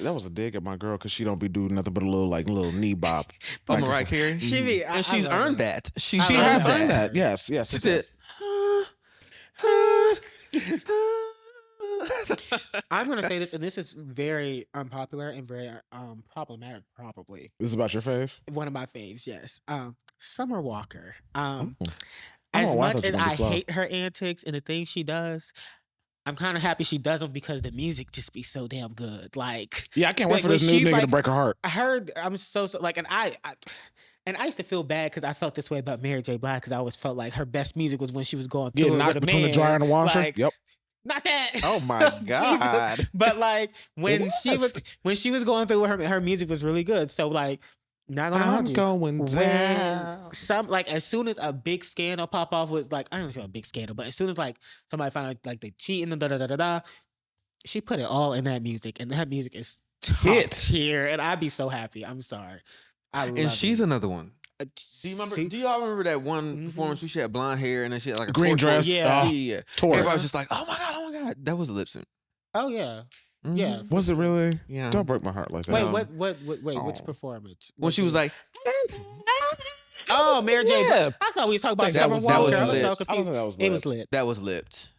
that was a dig at my girl because she don't be doing nothing but a little knee bop. Oh, Like, Mariah Carey? She be, And she's love earned it. that. She She I has love earned that. Yes. She It said, is. I'm gonna say this, and this is very unpopular and very problematic. Probably This is about your fave. one of my faves. Yes, Summer Walker. Oh. As Oh, I much thought you as were gonna I be slow. hate her antics and the things she does, I'm kind of happy she does them because the music just be so damn good. Like, Yeah, I can't wait Like, for this when new she, nigga to like- break her heart. I heard, I'm so like, and I used to feel bad because I felt this way about Mary J. Blige because I always felt like her best music was when she was going through Getting it knocked with a between the man. dryer and the washer. Like, Yep. Not that. Oh my Jesus. God. But like when she was. was going through her music was really good. So like, not gonna I'm hold you. going When down. as soon as a big scandal pop off was like, I don't know a big scandal, but as soon as like somebody found out like they cheating and da, she put it all in that music, and that music is top Hit. tier, and I'd be so happy. I'm sorry. I love And she's it. another one. Do you remember? See? Do y'all remember that one performance where she had blonde hair and then she had like a Green torch dress. Yeah. Yeah. Tour. Everybody was just like, oh my God. That was a lip sync. Oh yeah, Mhm. yeah. Was it really? Yeah. Don't break my heart like that. Wait, Um, wait, which oh. performance? When she was like, "Oh, Mary J." Lip. I thought we was talking about That Summer was Walker. lit. I was so I don't confused. think that was It was lit. lit. that was lipped.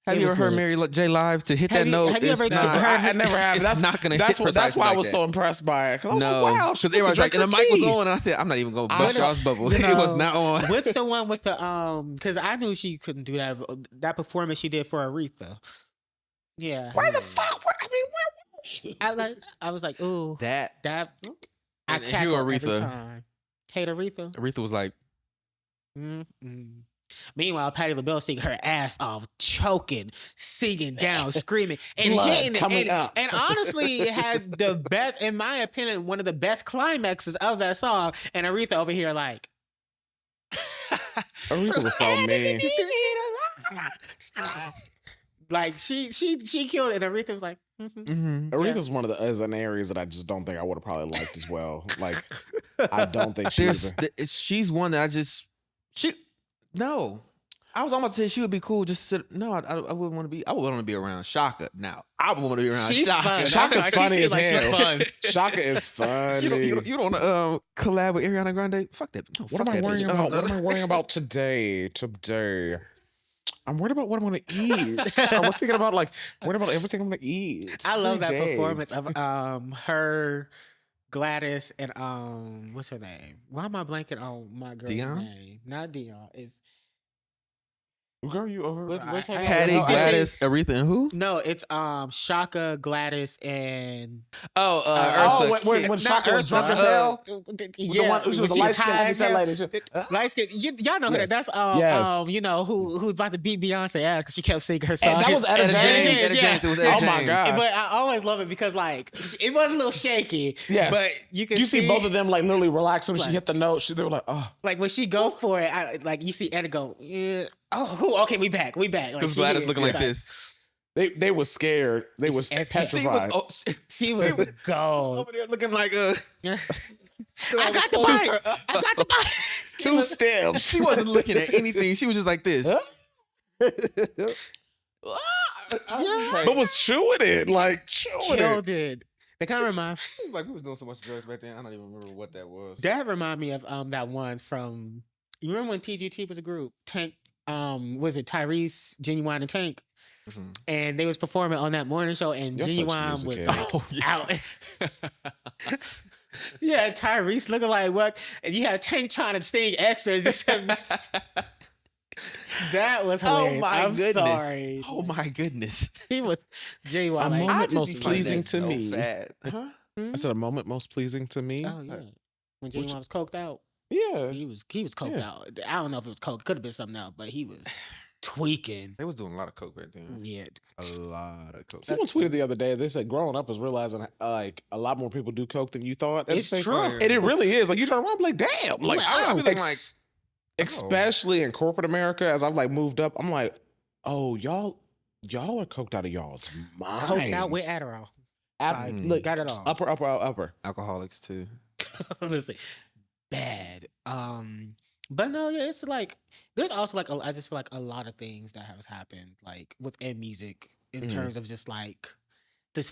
Have It you was ever heard lit. Mary J. Live to hit Have that you- note? have you It's ever- not- I never have. It's That's not gonna That's hit what. That's precisely why I like was that. so impressed by it. 'Cause I was No, like, wow, because everybody's like, and the mic was on, and I said, I'm not even gonna bust I know. y'all's bubble. You It was know, not on. What's the one with the Because I knew she couldn't do that performance she did for Aretha. Yeah. Where the fuck? Where I was like, ooh, That I And Hugh cackle every Aretha. time. Hate Aretha. Aretha was like, Mm-mm. Meanwhile, Patti LaBelle singing her ass off, choking, singing down, screaming, and Blood hitting it. coming up. And honestly, it has the best, in my opinion, one of the best climaxes of that song. And Aretha over here like, Aretha was so mean. Like she killed it. And Aretha was like, Aretha's one of the is an areas that I just don't think I would have probably liked as well. Like I don't think she's one that no. I was almost to say she would be cool. Just sit. No, I wouldn't want to be. I would want to be around Shaka. Now I would want to be around Shaka. Fun. Shaka's funny as hell. Fun. Shaka is funny. You don't want to collab with Ariana Grande? Fuck that. No, What am I worrying about? What am I worrying about today? I'm worried about what I'm going to eat. I'm thinking about worried about everything I'm going to eat. I love that performance of her, Gladys, and what's her name? Why am I blanking on my girl's name? Not Dion. It's girl, you over? What's her name? Patty, Gladys, Aretha, and who? No, it's Shaka, Gladys, and Eartha. When Shaka was drunk as hell. Yeah, the one who was the light skin lady. Light skin. Y'all know who that. That's you know who's about to beat Beyonce ass because she kept singing her song. And that was Etta James. Etta James. It was Etta James. Oh my god! But I always love it because it was a little shaky. Yes, but you see both of them literally relax when she hit the note. They were like, oh. Like when she go for it, you see Etta go, yeah. Oh, okay, we back. Because Gladys looking like this. They was scared. They was petrified. She was gone. Over there looking like I got the mic. I got the mic. Two steps. She wasn't looking at anything. She was just like this. But was chewing it. Killed it. They kind of remind. It was like we was doing so much drugs back then. I don't even remember what that was. That remind me of that one from. You remember when TGT was a group? Tank. Was it Tyrese, Genuine, and Tank? Mm-hmm. And they was performing on that morning show, and Genuine was out. Yeah, Tyrese looking like what? And you had Tank trying to sing extras. That was hilarious. Oh my goodness. Sorry. Oh my goodness. He was Genuine. A moment most pleasing to me. Huh? I said a moment most pleasing to me. Oh yeah. When Genuine was coked out. Yeah, he was coked out. I don't know if it was coke. Could have been something else, but he was tweaking. They was doing a lot of coke back then. Yeah, a lot of coke. Someone tweeted the other day. They said growing up is realizing a lot more people do coke than you thought. It's true, and it really is. You turn around, damn. Especially in corporate America, as I've moved up, I'm like, oh y'all are coked out of y'all's minds. Coked out with Adderall. Look, got it all. Upper. Alcoholics too. Listen. Bad. But no, yeah, it's there's also I just feel a lot of things that have happened within music in terms of just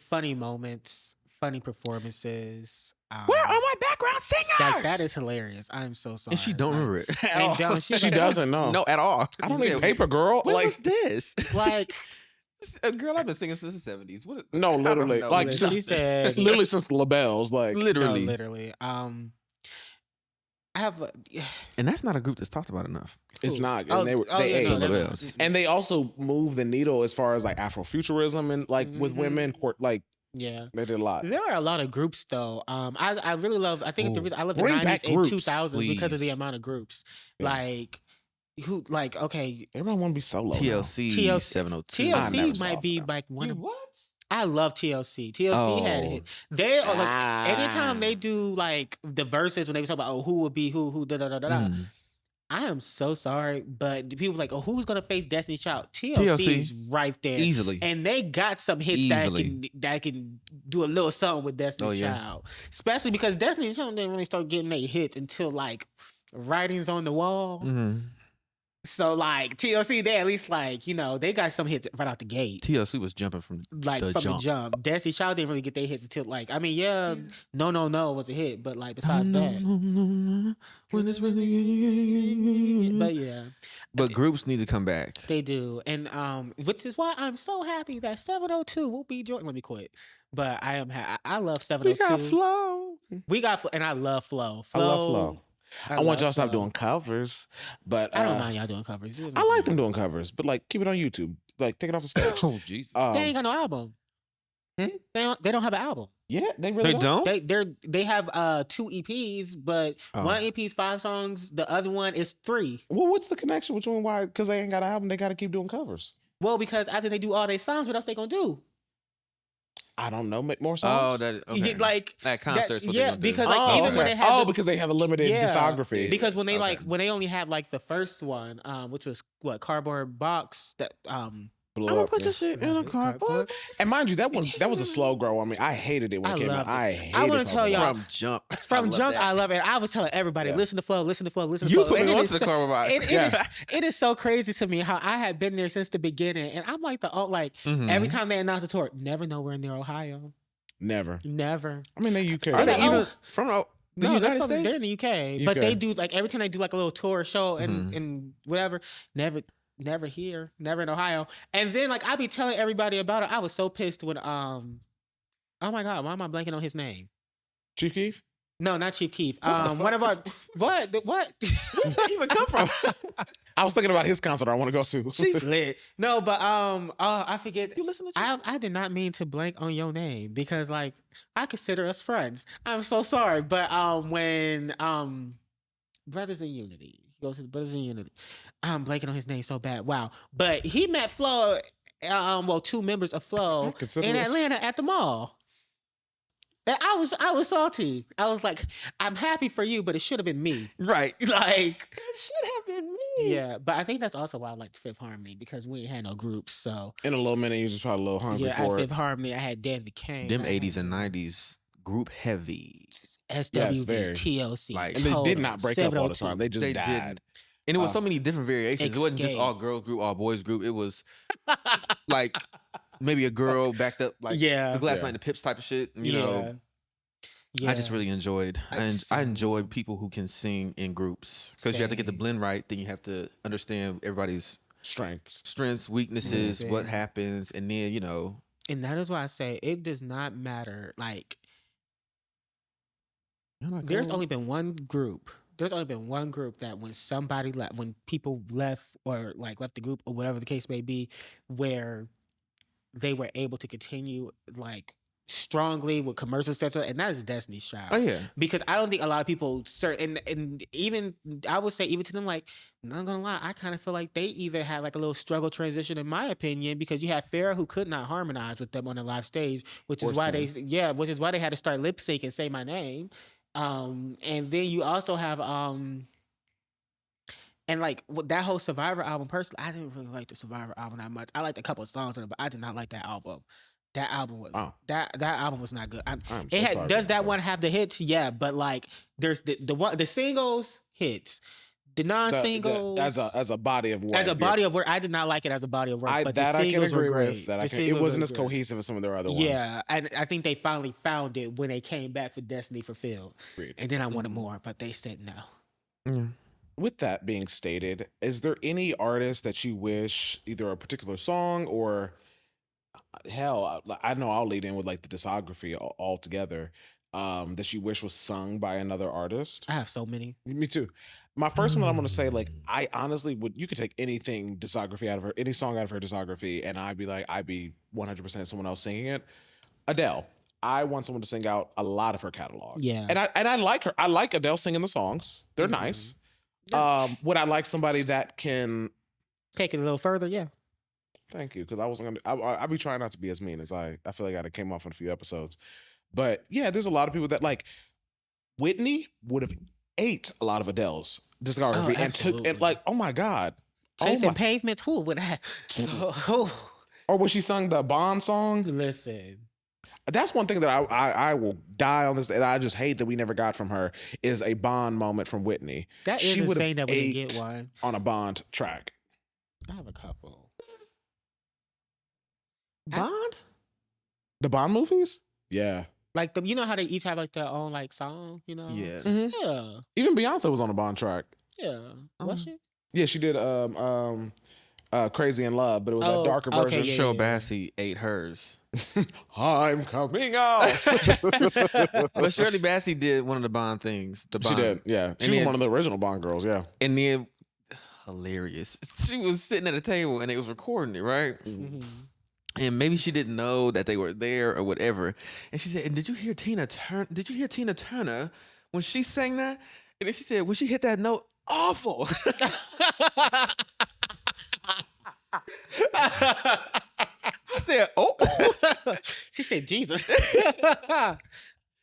funny moments, funny performances. Where are my background singers? That is hilarious. I'm so sorry. And she don't remember it. And she doesn't know. No, at all. I don't need paper, girl. What was this? Girl, I've been singing since the 70s. No, literally. Literally since the labels. Literally. No, literally. I have, and that's not a group that's talked about enough. It's not. And and they also move the needle as far as Afrofuturism and with women. Yeah, they did a lot. There are a lot of groups though. I really love. I think the reason I love the 90s and 2000s because of the amount of groups. Yeah. Okay, everyone want to be solo. TLC 702. TLC might be one of what. I love TLC. TLC had it. They are anytime they do the verses when they talk about who would be who da da da da. I am so sorry, but the people who's gonna face Destiny's Child? TLC is right there easily, and they got some hits that can do a little something with Destiny's Child, especially because Destiny's Child didn't really start getting their hits until Writings on the Wall. Mm-hmm. So TLC, they at least they got some hits right out the gate. TLC was jumping from the jump. Destiny Child didn't really get their hits until No was a hit, but besides that, when it's really, but yeah. But groups need to come back. They do, and which is why I'm so happy that 702 will be joining. Let me quit. But I am. I love 702. We got Flow. And I love Flow. I love Flow. I want y'all to stop doing covers, but I don't mind y'all doing covers. I like them doing covers, but keep it on YouTube. Take it off the stage. Oh Jesus! They ain't got no album. They don't have an album. Yeah, they really don't. They have 2 EPs, but one EP is 5 songs. The other one is 3. Well, what's the connection between why? Because they ain't got an album, they got to keep doing covers. Well, because after they do all their songs, what else they gonna do? I don't know, make more Oh, songs. Like at concerts. What they gonna do. because like even when they had because they have a limited discography. Because when they when they only had like the first one, which was Cardboard Box that blew I'm gonna up. put this shit in a cardboard. And mind you, that was a slow grow on me. I hated it when it came out. I want to tell y'all from jump. I love it. I was telling everybody, listen to Flow, listen to Flow, listen to You Flow. put me onto the Cardboard Box. It is so crazy to me how I had been there since the beginning, and I'm like every time they announce a tour, never nowhere near Ohio. Never. I mean, they UK. Are they even from the United States? They're in the UK, but they do like every time they do like a little tour show and whatever. Never here, never in Ohio. And then like I be telling everybody about it. I was so pissed when oh my God, why am I blanking on his name? Chief Keef? No, not Chief Keef. One of our what? Where did that even come from? I was thinking about his concert I want to go to. Chief lit. No, but I forget. You listen to I did not mean to blank on your name because like I consider us friends. I'm so sorry, but when Brothers in Unity. He goes to the Brothers in Unity. I'm blanking on his name so bad. Wow. But he met Flo, two members of Flo in Atlanta at the mall. And I was salty. I was like, I'm happy for you, but it should have been me. Right. Like, it should have been me. Yeah, but I think that's also why I liked Fifth Harmony because we ain't had no groups. So in a little minute, you just probably a little hungry for it. Fifth Harmony, I had Danny Kane. Them 80s and 90s group heavy. SWV, TLC. Like, and they did not break up all the time. They just died. And it was so many different variations. It wasn't just all girl group, all boys group. It was like maybe a girl backed up like the Glass Night and the Pips type of shit. You know. Yeah. I just really enjoyed. I enjoyed people who can sing in groups because you have to get the blend right. Then you have to understand everybody's strengths, weaknesses, what happens, and then And that is why I say it does not matter. Like, there's only been one group. There's only been one group that when somebody left, when people left or like left the group or whatever the case may be, where they were able to continue like strongly with commercial success, and that is Destiny's Child. Oh yeah, because I don't think a lot of people and even I would say even to them, like, not gonna lie, I kind of feel like they either had like a little struggle transition in my opinion, because you had Farrah who could not harmonize with them on the live stage, which is why they had to start lip sync and Say My Name. And then you also have and like that whole Survivor album, personally, I didn't really like the Survivor album that much. I liked a couple of songs on it, but I did not like that album. That album was that album was not good. Does that one have the hits? Yeah, but like there's the singles hits, the non-singles as a body of work. As a body of work, I did not like it as a body of work. But the singles were great. It wasn't as cohesive as some of their other ones. Yeah, and I think they finally found it when they came back for Destiny Fulfilled. And then I wanted more, but they said no. Mm. With that being stated, is there any artist that you wish either a particular song or hell, I know I'll lead in with like the discography altogether, that you wish was sung by another artist? I have so many. Me too. My first one I'm going to say, like, I honestly you could take anything discography out of her, any song out of her discography, and I'd be 100% someone else singing it. Adele. I want someone to sing out a lot of her catalog. Yeah. And I like her. I like Adele singing the songs. They're nice. Yeah. Would I like somebody that can take it a little further? Yeah. Thank you, because I wasn't gonna. I be trying not to be as mean as I feel like I came off in a few episodes, but yeah, there's a lot of people that like Whitney would have ate a lot of Adele's discography and took and like, oh my god, Chasing Pavements. Who would have? Or when she sung the Bond song. Listen, that's one thing that I will die on this, and I just hate that we never got from her is a Bond moment from Whitney. That is insane that we didn't get one on a Bond track. I have a couple. Bond? The Bond movies? Yeah. Like you know how they each have like their own like song, you know? Yeah. Mm-hmm. Yeah. Even Beyonce was on a Bond track. Yeah. Was she? Yeah, she did Crazy in Love, but it was that darker version. Show Bassey ate hers. I'm coming out. But Shirley Bassey did one of the Bond things. She did, yeah. She was one of the original Bond girls, yeah. And then hilarious. She was sitting at a table and they was recording it, right? Mm-hmm. And maybe she didn't know that they were there or whatever. And she said, "And did you hear Tina Turner when she sang that?" And then she said, "When she hit that note, awful." I said, "Oh." She said Jesus.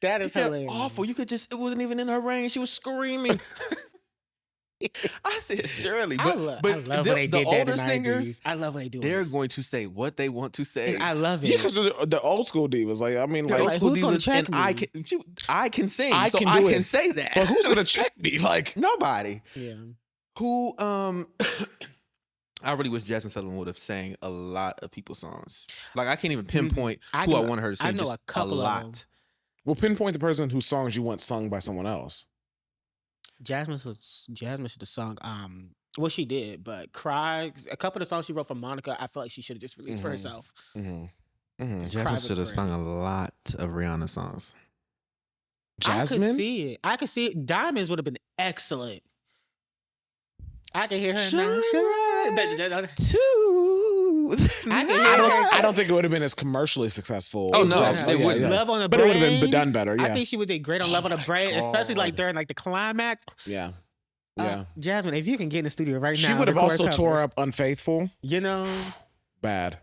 That He is said hilarious. awful. You could just, it wasn't even in her range. She was screaming. I said, Shirley. I But love when they the did that in older the singers, 90s. I love when they do it. they're going to say what they want to say. And I love it. Yeah, because the old school divas, like I mean, The like old school who's gonna divas, check and I me? can sing, I so can I do can it. say that. but who's gonna check me? Like, Nobody. Yeah. Who I really wish Jasmine Sullivan would have sang a lot of people's songs. Like I can't even pinpoint who I wanted her to sing. I know just a couple a of them. lot. well, pinpoint the person whose songs you want sung by someone else. Jasmine should have sung. Well, she did, but "Cry." A couple of the songs she wrote for Monica, I felt like she should have just released for herself. Just Cry Jasmine was should have great. sung a lot of Rihanna songs. I could Jasmine, see it. I could see it. Diamonds would have been excellent. I can hear her now. Two. I don't think it would have been as commercially successful. Oh, as no, Jasmine. it wouldn't. Love on the But it Brain. would have been done better. Yeah, I think she would did great on Love on the Brain, especially like God. during like the climax. yeah, yeah. Jasmine, if you can get in the studio right now, She would have record also cover. tore up "Unfaithful." You know, Bad.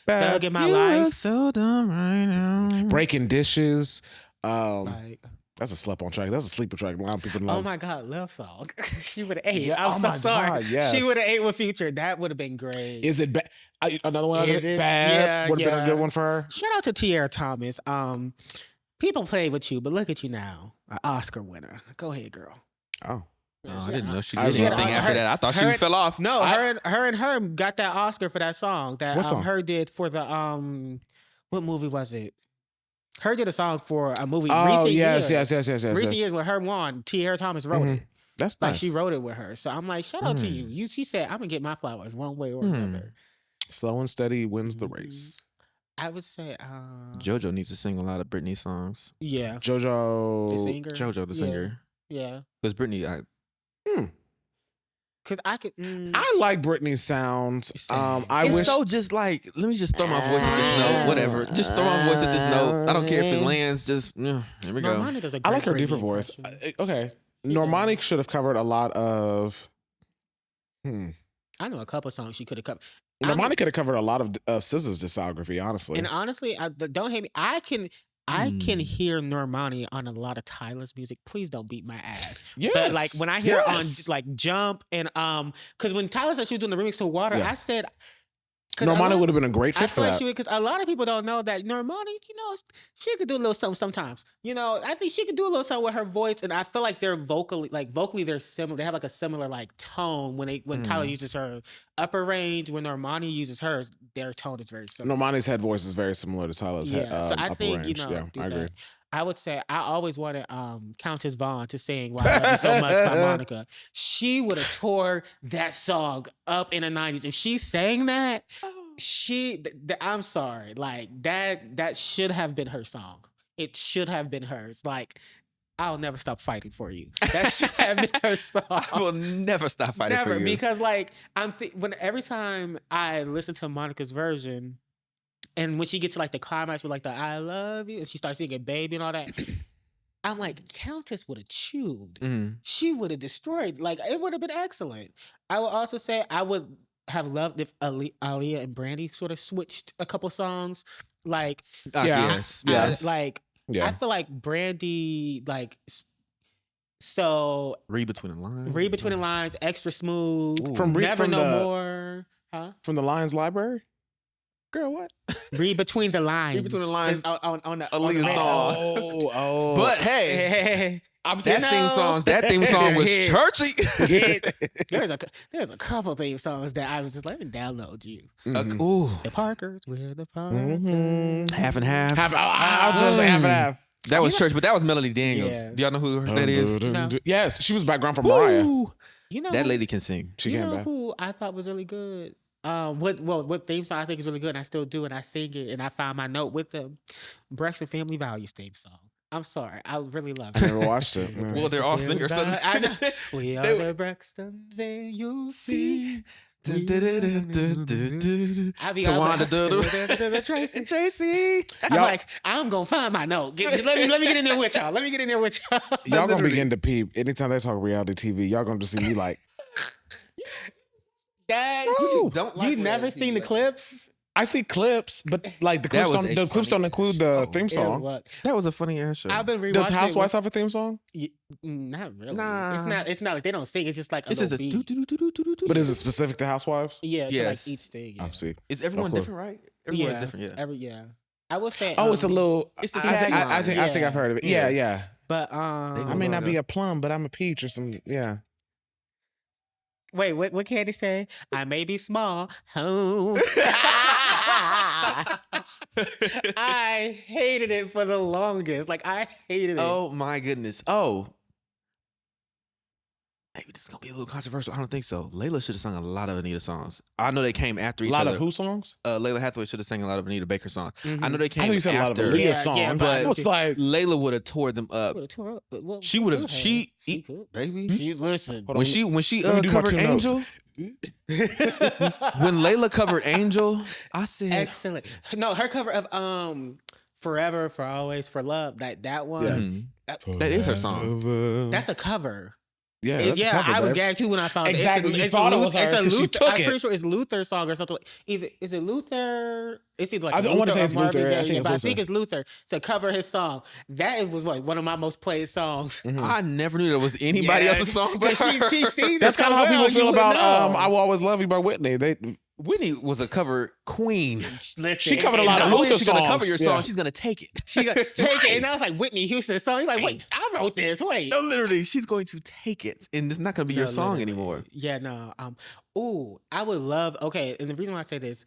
Thug in My You Life. look so dumb right now. Breaking Dishes. Like, That's a slept on track. That's a sleeper track. A lot of people oh love. my God, love song. She would have ate. Yeah, I'm oh so my sorry. God, yes. She would have ate with Future. That would have been great. Is it bad? Another one. Is it? Bad. Yeah, Would have been a yeah. good one for her. Shout out to Tierra Thomas. People play with you, but look at you now, an Oscar winner. Go ahead, girl. Oh, Oh, I didn't know she I did was- anything after that. I thought she her- fell off. No, her and her got that Oscar for that song that What song? her did for the what movie was it? Her did a song for a movie. oh recent yes, years. yes. Recent years with her won. Tierra Thomas wrote Mhm. it. That's Like nice. she wrote it with her. So I'm like, shout out to you. She said, I'm gonna get my flowers one way or another. Slow and steady wins the race. I would say, JoJo needs to sing a lot of Britney songs. yeah, JoJo. the singer. JoJo, the Yeah, singer. Yeah, Because Britney, because I could. I like Britney's sound. I it's wish. so just like, let me just throw my voice at this note. Whatever. Just throw my voice at this note. I don't care if it lands. Just, here we go. Normani does a I like her great deeper Britney voice. impression. Okay, Normani should have covered a lot of. I know a couple songs she could have covered. Normani could have covered a lot of SZA's discography. Honestly, And honestly, don't hate me. I can hear Normani on a lot of Tyler's music. Please don't beat my ass. yes. But like when I hear her on yes. like Jump and because when Tyler said she was doing the remix to Water, Yeah. I said 'cause a Normani lot- would have been a great I fit for feel like that. she would, because a lot of people don't know that Normani, she could do a little something sometimes. I think she could do a little something with her voice, and I feel like they're vocally they're similar. They have like a similar like tone when Tyler uses her upper range. When Normani uses hers, their tone is very similar. Normani's head voice is very similar to Tyler's head. So I upper think range. Yeah, do I agree. that. I would say I always wanted Countess Vaughn to sing "Why I Love You So Much" by Monica. She would have tore that song up in the 90s. If she sang that, I'm sorry, like that should have been her song. It should have been hers. Like, I'll never stop fighting for you. That should have been her song. I will never stop fighting Never, for you. because like every time I listen to Monica's version, and when she gets to like the climax with like the "I love you" and she starts singing "Baby" and all that, I'm like, Countess would have chewed. Mhm. She would have destroyed. Like, it would have been excellent. I would also say I would have loved if Aaliyah and Brandy sort of switched a couple songs. Like, Yeah. Yes. I Yeah. feel like Brandy, like, so Read between the lines. Read Between the Lines, Extra Smooth, Ooh. From Never from No the- More. Huh? From the Lions Library. Girl, what? Read Between the Lines. Between the Lines. Is on the Aaliyah's on song. Oh. But hey, that theme song was Hit. churchy. There's a couple theme songs that I was just let me download you. Mhm. Ooh, The Parkers, we're the Parkers. Mhm. half and half. I was supposed to say half and half. That was church, but that was Melody Daniels. Yeah. Do y'all know who that is? No. Yes, she was background for Mariah. Woo. You know That who- lady can sing. She you came know back. who I thought was really good? What theme song I think is really good, and I still do, and I sing it, and I found my note with them. Braxton Family Values theme song. I'm sorry, I really love I it. never watched it. Yeah. Well, they're all singers. So I know. We They are were- the Braxtons, and you'll see. Tawanda I be Dudu. Tracy. I'm Y'all- like, I'm gonna find my note. Let me get in there with y'all. Let me get in there with y'all. Y'all gonna Literally. begin to peep anytime they talk reality TV. Y'all gonna just see me like, Dad, You don't like you never reality seen TV the like clips? I see clips, but like the That clips was don't. a The clips funny- don't include the theme song. That was a funny answer. I've been rewatching. Does Housewives have a theme song? Not really. Nah. It's not like they don't sing. It's just like a This is little a beat. But is it specific to Housewives? Yeah, to Yes. like each thing. Yeah. I see. Is everyone clue. different, right? Everyone's different, yeah. Yeah. I would say. Oh, it's a little. It's the I think tagline. I think I've heard of it. Yeah, yeah. But I may not be a plum, but I'm a peach or some. Yeah. wait, what can they say? I may be small. Oh. I hated it for the longest. Like I hated it. Oh my goodness. Oh. Maybe this is gonna be a little controversial. I don't think so. Layla should have sung a lot of Anita songs. I know they came after each A lot other. of who songs? Layla Hathaway should have sang a lot of Anita Baker songs. I know they I came think you said a lot of after. Aaliyah Yeah, songs. yeah, but but- it's like Layla would have tore them up. Would've tore up. Well, She would have. could She could. baby. She listen. Hold When on, she let me do my covered 2 notes. Angel. When Layla covered Angel, I said Excellent. No, her cover of Forever, For Always, For Love. That one. Yeah. That is her song. That's a cover. Yeah, that's a cover, I was babes. gagged too when I found Exactly, it. you thought it was hers 'cause she Luther. took I'm it. pretty sure it's Luther's song or something. Is it Luther? It's either like I Luther wanna say or it's Marvin Luther. I Gaye, think it's but I Luther. think it's Luther to cover his song. That was like one of my most played songs. I never knew there was anybody else's song but she her. sings That's it so kind of how well, people you feel would about know. "I Will Always Love You" by Whitney. Whitney was a cover queen. Listen, She covered a lot Not of only Luther is she gonna cover songs. your song, Yeah. she's gonna take it. She got take it, and I was like Whitney Houston's song. You're like, wait, I wrote this. Wait, No, literally, she's going to take it, and it's not gonna be your No, song literally. anymore. Yeah, no. Ooh, I would love. Okay, and the reason why I say this,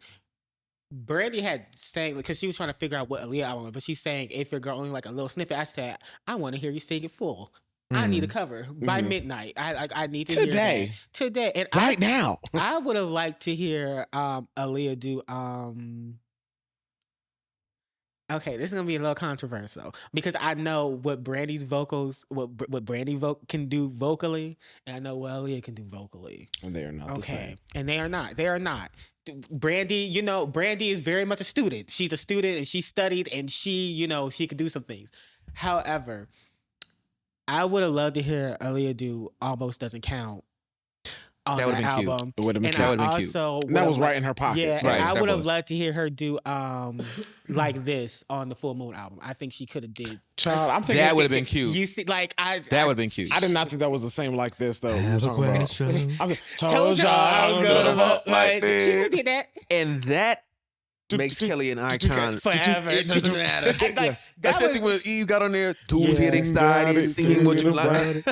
Brandy had sang because she was trying to figure out what Aaliyah album, was, but she's saying if your girl only like a little snippet. I said I want to hear you sing it full. I need a cover by midnight. I need to hear that. Today, and Right now. I would have liked to hear Aaliyah do Okay, this is gonna be a little controversial because I know what Brandy's vocals, what Brandy can do vocally, and I know what Aaliyah can do vocally. And they are not the same. And they are not. They are not. Brandy, Brandy is very much a student. She's a student and she studied and she could do some things. However, I would have loved to hear Aaliyah do "Almost Doesn't Count" on That that would've been cute. album. It would have been And cute. I would've been cute. also And that was would've right in her pocket. Yeah, Right, and I that would have was. loved to hear her do "Like This" on the Full Moon album. I think she could have did. Child, I'm thinking That would have been cute. You see, like That would have been cute. I did not think that was the same like this though. we were talking about. I told y'all I was gonna vote like like she would did that. And that makes Kelly an icon. Forever. It doesn't matter. Like, that Especially was- when Eve got on there, tools Yeah. get excited, singing what you like.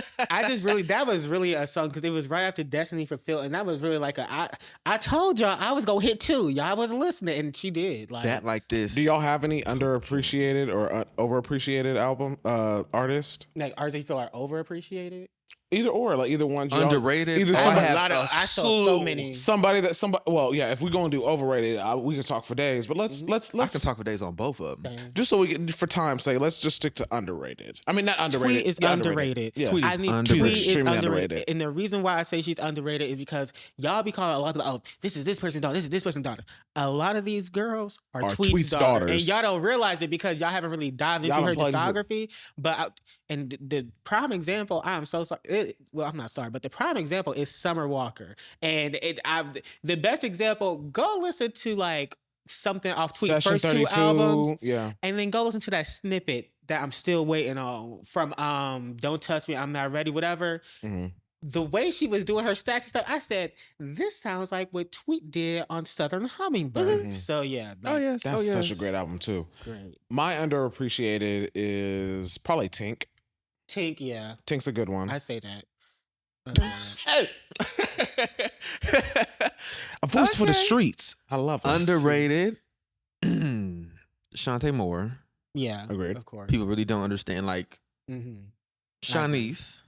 that was really a song because it was right after Destiny for Phil, and that was really like I told y'all I was gonna hit too. Y'all wasn't listening, and she did. Like That like this. Do y'all have any underappreciated or overappreciated album artist? like artists you feel are overappreciated. Either or, like either one. Underrated? Either Oh, I somebody, have I saw so many. somebody. Well, yeah. If we're gonna do overrated, we can talk for days. But let's I can talk for days on both of them. just so we can, for time's sake, let's just stick to underrated. I mean, not underrated. Tweet is yeah, underrated. Yeah. Tweet is I need underrated. Tweet is Extremely underrated. underrated. And the reason why I say she's underrated is because y'all be calling a lot of people, oh, this is this person's daughter, this is this person's daughter. A lot of these girls are Tweet's daughters. And y'all don't realize it because y'all haven't really dived into Y'all her haven't plugged discography. But the prime example, I'm so sorry. Well, I'm not sorry, but the prime example is Summer Walker. And the best example, go listen to like something off Tweet's Session first 32. 2 albums. Yeah. And then go listen to that snippet that I'm still waiting on from Don't Touch Me, I'm Not Ready, whatever. Mm-hmm. The way she was doing her stacks and stuff, I said, this sounds like what Tweet did on Southern Hummingbird. Mhm. So yeah. Oh yes, That's such a great album too. Great. My underappreciated is probably Tink. Tink, yeah. Tink's a good one. I say that. A voice for the Okay. streets. I love it. Underrated. Shantae Moore. yeah. Agreed. Of course. People really don't understand. Like Mm-hmm. Shanice.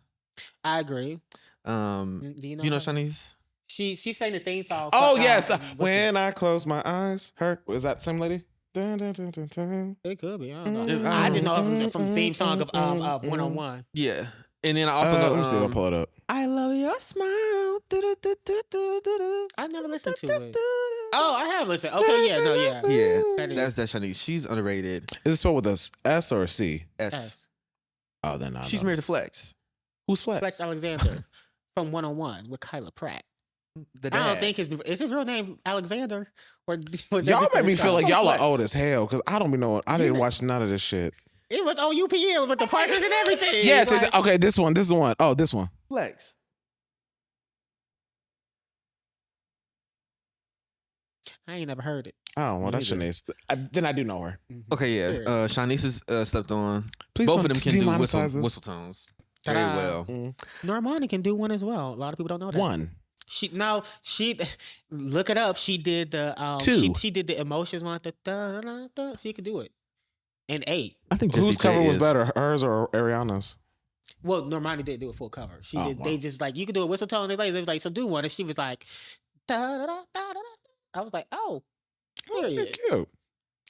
I agree. Do Do you know Shanice? She sang the theme song. Oh for, yes. what's When I close my eyes, her was that the same lady? Dun, dun, dun, dun, dun. it could be. I don't know. Mm, I just know her from the theme song of 101. Yeah. And then I also know. Let me see. I'll pull it up. I love your smile. I never listened to it. Oh, I have listened. Okay, yeah, no, yeah. Yeah, That is. that's Shanice. She's underrated. Is it spelled with a S or a C? S. Yes. Oh, then I She's know. married to Flex. Who's Flex? Flex Alexander from 101 with Kyla Pratt. The I dad. don't think is his real name Alexander? Or was Y'all that make me just- feel like y'all are Flex. old as hell because I don't be knowing. I didn't watch none of this shit. It was on UPN with the Parkers and everything. Yes, Like, okay. This one. This is the one. Oh, this one. Flex. I ain't never heard it. Oh, well, Me that's neither. Shanice. Then I do know her. Okay, yeah. Weird. Shanice is slept on. Please Both don't of them can do whistle, demonetize us. whistle tones very Ta-da. well. Normani can do one as well. A lot of people don't know that. One. She look it up. She did the Two. She did the emotions one. Da. She could do it. And 8. I think Jessie Whose J cover was is- better, hers or Ariana's? Well, Normani didn't do a full cover. She Oh, did. wow. They just like you could do a whistle tone. They was like, so do one. And she was like, da da da da da. I was like, oh, period. Cute.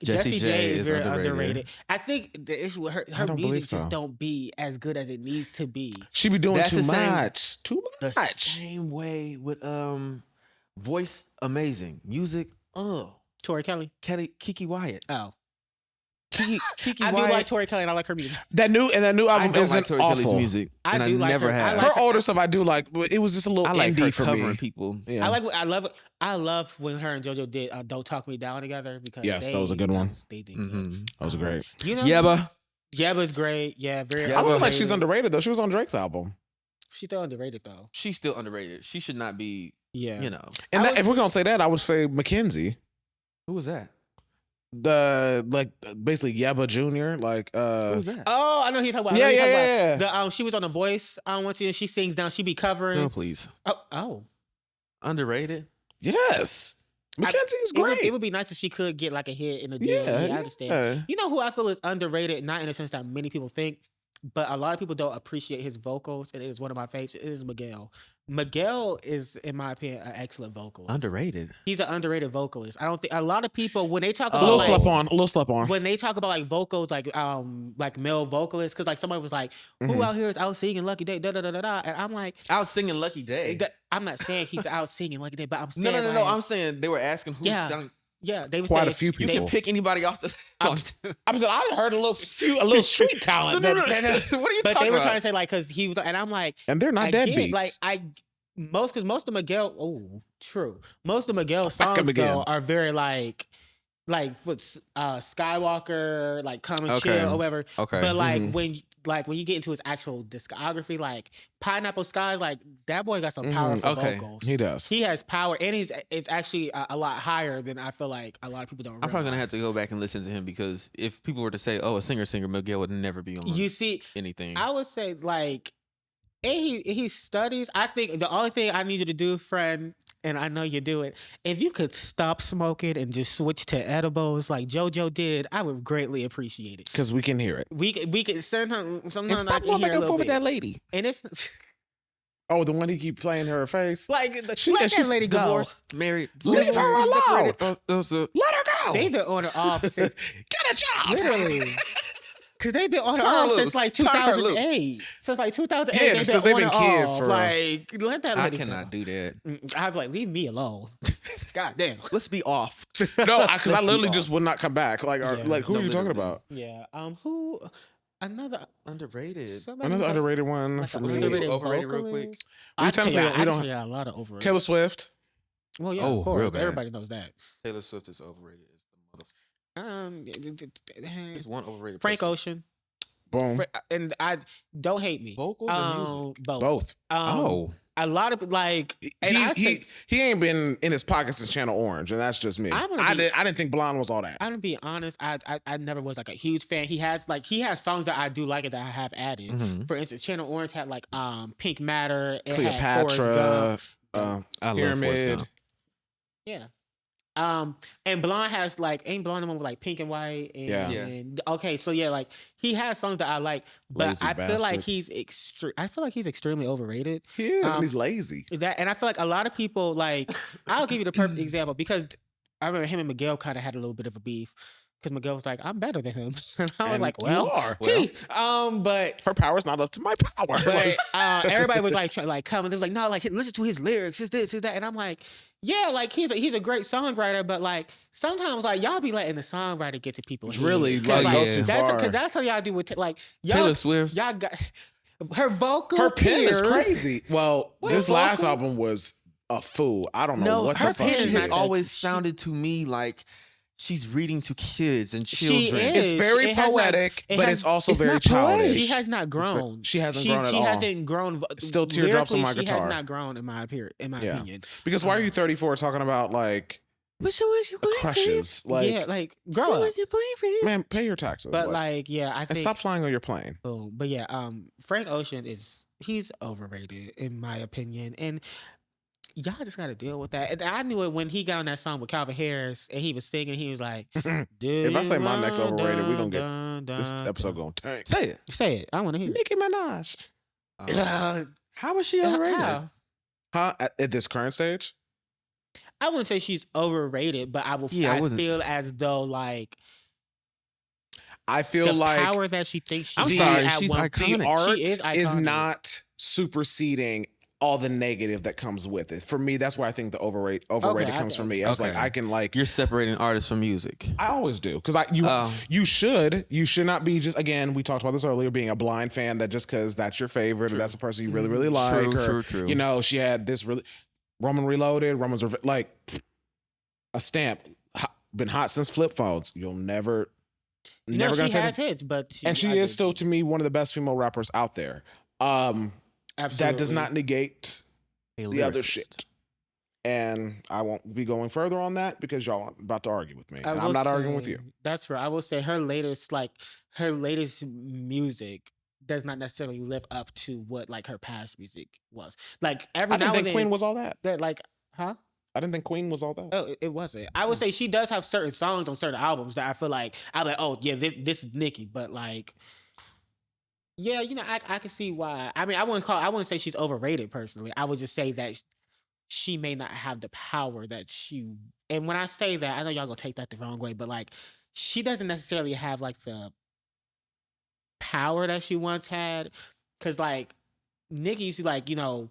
Jessie J is very underrated. underrated. I think the issue with I her don't music believe so. just don't be as good as it needs to be. She be doing That's too the same- much. Too The much. same way with voice amazing music. Tori Kelly. Kiki Wyatt. Oh, Kiki I do Wyatt. like Tori Kelly and I like her music. That new I album don't isn't like Tori awful. Kelly's music. I and do I like never her. I have. like Her older stuff I do like, but it was just a little I like indie her for covering me. people. Yeah. I love when her and JoJo did "Don't Talk Me Down" together because Yes, that was a good one. They did good. Mhm. That was great. You know, Yebba. Yebba's great. Yeah, very. Yebba. I feel like underrated. she's underrated though. She was on Drake's album. She's still underrated though. She's still underrated. She should not be, Yeah, you know. And I that, if we're gonna say that, I would say Mackenzie. Who was that? The basically Yebba Jr. Who was that? Oh, I know who you're talking about. I know Yeah, who you're yeah, talking yeah. about. She was on The Voice. Once she sings down, she be covering. Girl, please. Oh. Underrated. Yes, Mackenzie is great. It would be nice if she could get like a hit in the deal. Yeah, I understand. yeah. You know who I feel is underrated, not in the sense that many people think, but a lot of people don't appreciate his vocals. And it is one of my favorites. It is Miguel. Miguel is, in my opinion, an excellent vocalist. Underrated. He's an underrated vocalist. I don't think a lot of people when they talk A about little like, slap on. when they talk about like vocals, like male vocalists, because like somebody was like, "Who Mhm. out here is out singing Lucky Day?" Da da da da da. And I'm like, Out singing Lucky Day. I'm not saying he's out singing Lucky Day, but I'm No, saying no. like, I'm saying they were asking who Yeah. sung. yeah, they was Quite saying, a few You people. can pick anybody off the. I'm- I was I heard a little street talent, No. but- What are you But talking they were about? trying to say like because he was, and I'm like, and they're not I get, deadbeats. like most of Miguel. Oh, true. Most of Miguel's Back up songs again. though are very like with Skywalker, like Come and Okay. Chill or whatever. Okay. But like Mhm. when you get into his actual discography, like Pineapple Skies, like that boy got some Mhm. powerful Okay. vocals. He does. He has power, and it's actually a lot higher than I feel like a lot of people don't. I'm probably gonna have realize. to go back and listen to him because if people were to say, "Oh, a singer, Miguel would never be on You see, anything." I would say like, and he studies. I think the only thing I need you to do, friend, and I know you do it. If you could stop smoking and just switch to edibles like JoJo did, I would greatly appreciate it. Because we can hear it. We could sometimes And I stop can going hear back a and little forth with bit. that lady. And it's Oh, the one he keep playing her face. like and let she's that lady go. Divorced, married, Leave her alone. Let Let her go. They've been on her off since Get a job. literally. Cause they've been on her Turn her off since loose. like Turn her loose. 2008. Since like 2008, Yeah, they've since been they've on been her kids, off. for real. Like let that I lady cannot go. do that. I'd be like, leave me alone. God damn. Let's be off. No, because I Let's be literally off. just would not come back. Like, Yeah. like who No, are you talking literally. about? Yeah. Who? Another Underrated. somebody Another like- underrated one like for an me. underrated Overrated real quick. vocalist? We I tell you, technically- we I don't- tell you a lot of overrated. Taylor Swift. Well, yeah, Oh, of course. real bad. Everybody knows that. Taylor Swift is overrated. There's one overrated. Frank person. Ocean. Boom. And I don't hate me. Vocals or music? Both. Both. Oh, A lot of like, and I said, He ain't been in his pockets since Channel Orange, and that's just me. I'm gonna I be- didn't think Blonde was all that. I'm gonna be honest. I never was like a huge fan. He has songs that I do like it that I have added. Mhm. For instance, Channel Orange had like Pink Matter. It had Forrest Cleopatra. Gump. I love Forrest Pyramid. Gump. Yeah. And Blonde has like ain't Blonde the one with like pink and white and, Yeah. Yeah. and okay, so yeah, like he has songs that I like, but Lazy I feel like bastard. I feel like he's extremely overrated. He is, and Um, he's lazy. That and I feel like a lot of people like I'll give you the perfect example because I remember him and Miguel kind of had a little bit of a beef because Miguel was like, I'm better than him. And I was And like, you well, are. gee. but Her power's not up to my power. but everybody was like, coming. They was like, no, like listen to his lyrics, is this, is that, and I'm like, yeah, like he's a great songwriter, but like sometimes like y'all be letting the songwriter get to people. It's really, like, go too that's far. because that's how y'all do with like y'all, Taylor Swift. Y'all got her vocal. Her pen is peers- crazy. Well, What this last vocal? album was a fool. I don't know what her the fuck pen she has is. always sounded to me like she's reading to kids and children. It's very poetic, but it's also very not poetic. childish. She has not grown. She hasn't grown at all. She hasn't grown. Still teardrops on my She guitar. has not grown in my opinion. Because why are you 34 talking about like crushes? Like, yeah, like grow up, man, pay your taxes. But like, yeah, I think. And stop flying on your plane. Boom. But yeah, Frank Ocean he's overrated in my opinion, and y'all just got to deal with that. And I knew it when he got on that song with Calvin Harris and he was singing. He was like, if I say my next overrated, we're going to get this episode going to tank. Say it. I want to hear it. Nicki Minaj. How is she overrated? How? At this current stage? I wouldn't say she's overrated, but I feel as though like I feel the like power that she thinks she's she's iconic. The art She is is iconic. not superseding all the negative that comes with it. For me, that's where I think the overrated comes from me. I was like, I can like you're separating artists from music. I always do because you should not be just, again, we talked about this earlier, being a blind fan that just because that's your favorite or that's a person you really really like. True. You know, she had this really Roman Reloaded, like a stamp, been hot since flip phones. You'll never gonna she take has hits, but she is still to me one of the best female rappers out there. Absolutely. That does not negate the other shit. And I won't be going further on that because y'all are about to argue with me. And I'm not arguing with you. That's right. I will say her latest music does not necessarily live up to what like her past music was. Like I didn't think Queen was all that. Like, huh? I didn't think Queen was all that. Oh, it wasn't. I would say she does have certain songs on certain albums that I feel like I'm like, oh yeah, this is Nicki, but like, yeah, you know, I can see why. I mean, I wouldn't say she's overrated personally. I would just say that she may not have the power that she. And when I say that, I know y'all gonna take that the wrong way, but like, she doesn't necessarily have like the power that she once had, because like Nicki used to like, you know,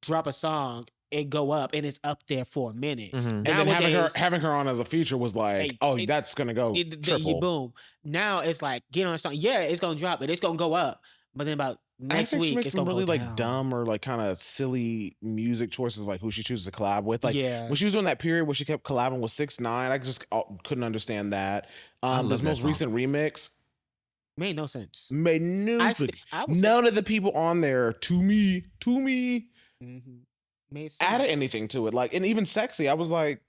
drop a song, it go up and it's up there for a minute. And then having her on as a feature was like, that's gonna go triple. Boom. Now it's like, get on a song, yeah, it's gonna drop, but it's gonna go up. But then about next week, she makes it's some gonna really go like down. dumb or like kind of silly music choices, like who she chooses to collab with. Like when she was doing that period where she kept collabing with 6ix9ine, I just couldn't understand that. This most recent remix made no sense. Made no sense. None of the people on there to me added anything to it. Like, and even Sexy, I was like,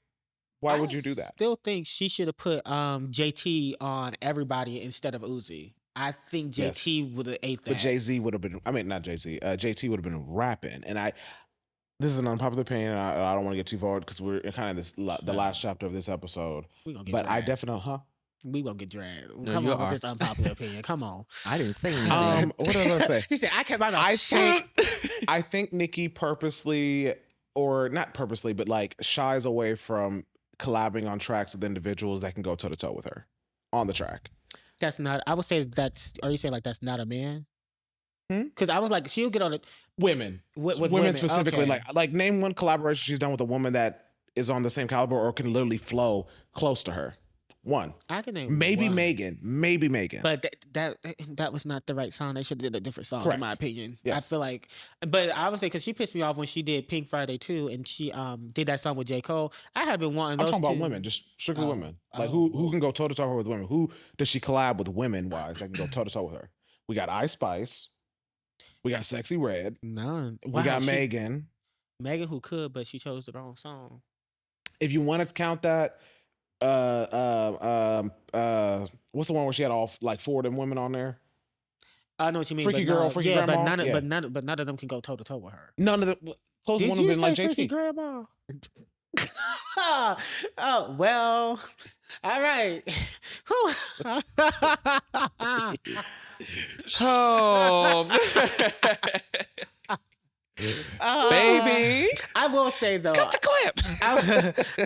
why would you do that? Still think she should have put JT on everybody instead of Uzi. I think JT would have ate that. But Jay-Z would have been, I mean, not Jay-Z, JT would have been rapping. And this is an unpopular opinion, and I don't want to get too forward because we're kind of the last chapter of this episode. But I definitely, we gonna get dragged. Come on with this unpopular opinion. Come on. I didn't say anything. What did I say? He said, I kept my mouth I think Nicki purposely, or not purposely, but like shies away from collabing on tracks with individuals that can go toe to toe with her on the track. That's not, I would say are you saying like that's not a man? Because I was like, she'll get on it. Women. With women specifically. okay. Like name one collaboration she's done with a woman that is on the same caliber or can literally flow close to her. One. I can name maybe one. Megan. But that was not the right song. They should have did a different song, in my opinion. Yes. I feel like, but I would say because she pissed me off when she did Pink Friday 2 and she did that song with J. Cole. I had been wanting those. I'm talking about women, just strictly women. Like who can go toe to toe with women? Who does she collab with women wise that can go toe to toe with her? We got Ice Spice. We got Sexy Red. None. We got Megan. Megan who could, but she chose the wrong song. If you want to count that. What's the one where she had all like 4 of them women on there? I know what you mean. Freaky Girl, Freaky Grandma. But none of them can go toe to toe with her. None of the close one have been like JT. Freaky Grandma? Oh well, all right. Baby, I will say though. Cut the clip.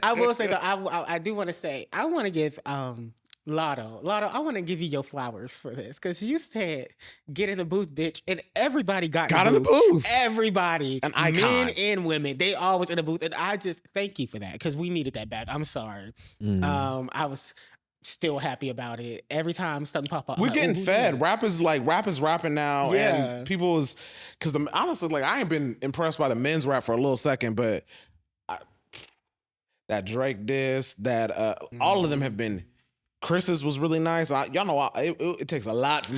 I will say though. I do want to say I want to give Lotto. I want to give you your flowers for this because you said get in the booth, bitch, and everybody got in the booth. Everybody, an icon, men and women, they always in the booth, and I just thank you for that because we needed that back. I'm sorry. I was still happy about it. Every time something pop up, we're getting fed. Rap is rapping now, yeah. And people is because honestly, like I ain't been impressed by the men's rap for a little second, but that Drake diss, that all of them have been. Chris's was really nice. Y'all know it takes a lot for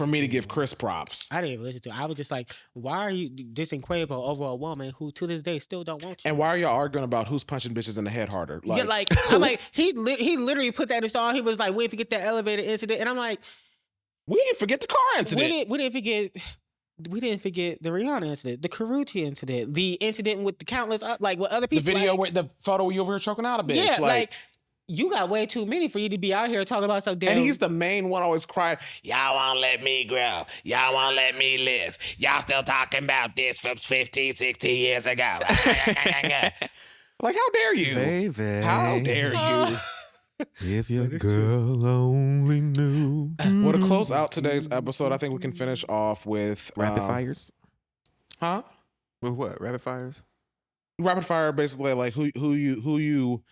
me to give Chris props. I didn't even listen to it. I was just like, why are you dissing Quavo over a woman who to this day still don't want you? And why are y'all arguing about who's punching bitches in the head harder? Yeah, like I'm like he literally put that in song. He was like, we didn't forget that elevator incident, and I'm like, we didn't forget the car incident. We didn't forget the Rihanna incident, the Karuti incident, the incident with the countless like with other people. The video like, where the photo where you over here choking out a bitch. Yeah, like you got way too many for you to be out here talking about so damn. And he's the main one always crying, y'all won't let me grow. Y'all won't let me live. Y'all still talking about this from 15, 16 years ago. Like, how dare you? Baby. How dare you? If your girl only knew. Well, to close out today's episode, I think we can finish off with... Rapid fires? Huh? With what? Rapid fires? Rapid fire, basically, like who you...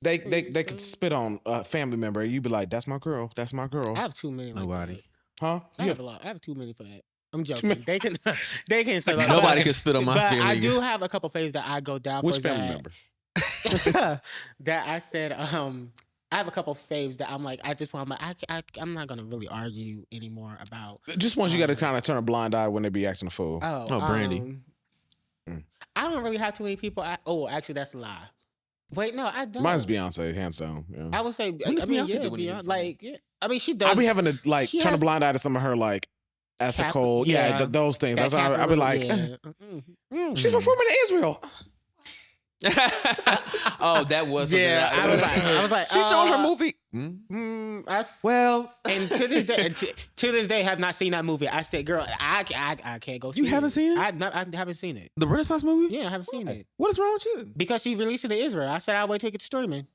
They could spit on a family member. You be like, that's my girl. That's my girl. I have too many. Nobody. Like huh? I have a lot. I have too many for that. I'm joking. They can spit on Nobody can spit on my but family. I do have a couple faves that I go down Which for. family member? That I said, I have a couple faves that I'm like, I'm not gonna really argue anymore about. Just ones you got to kind of turn a blind eye when they be acting a fool. Oh, Brandy. I don't really have too many people. Actually, that's a lie. Wait, no, I don't. Mine's Beyonce, hands down. Yeah. I would say, Beyonce. I mean, she does. I be having to like turn a blind eye to some of her like ethical, those things. That's how I be like, she's performing in Israel. Oh, that was I was like, she's showing her movie. Well, and to this day, have not seen that movie. I said, girl, I can't go. You haven't seen it? I haven't seen it. The Renaissance movie? Yeah, I haven't seen it. What is wrong with you? Because she released it in Israel. I said I'll wait till it gets streaming.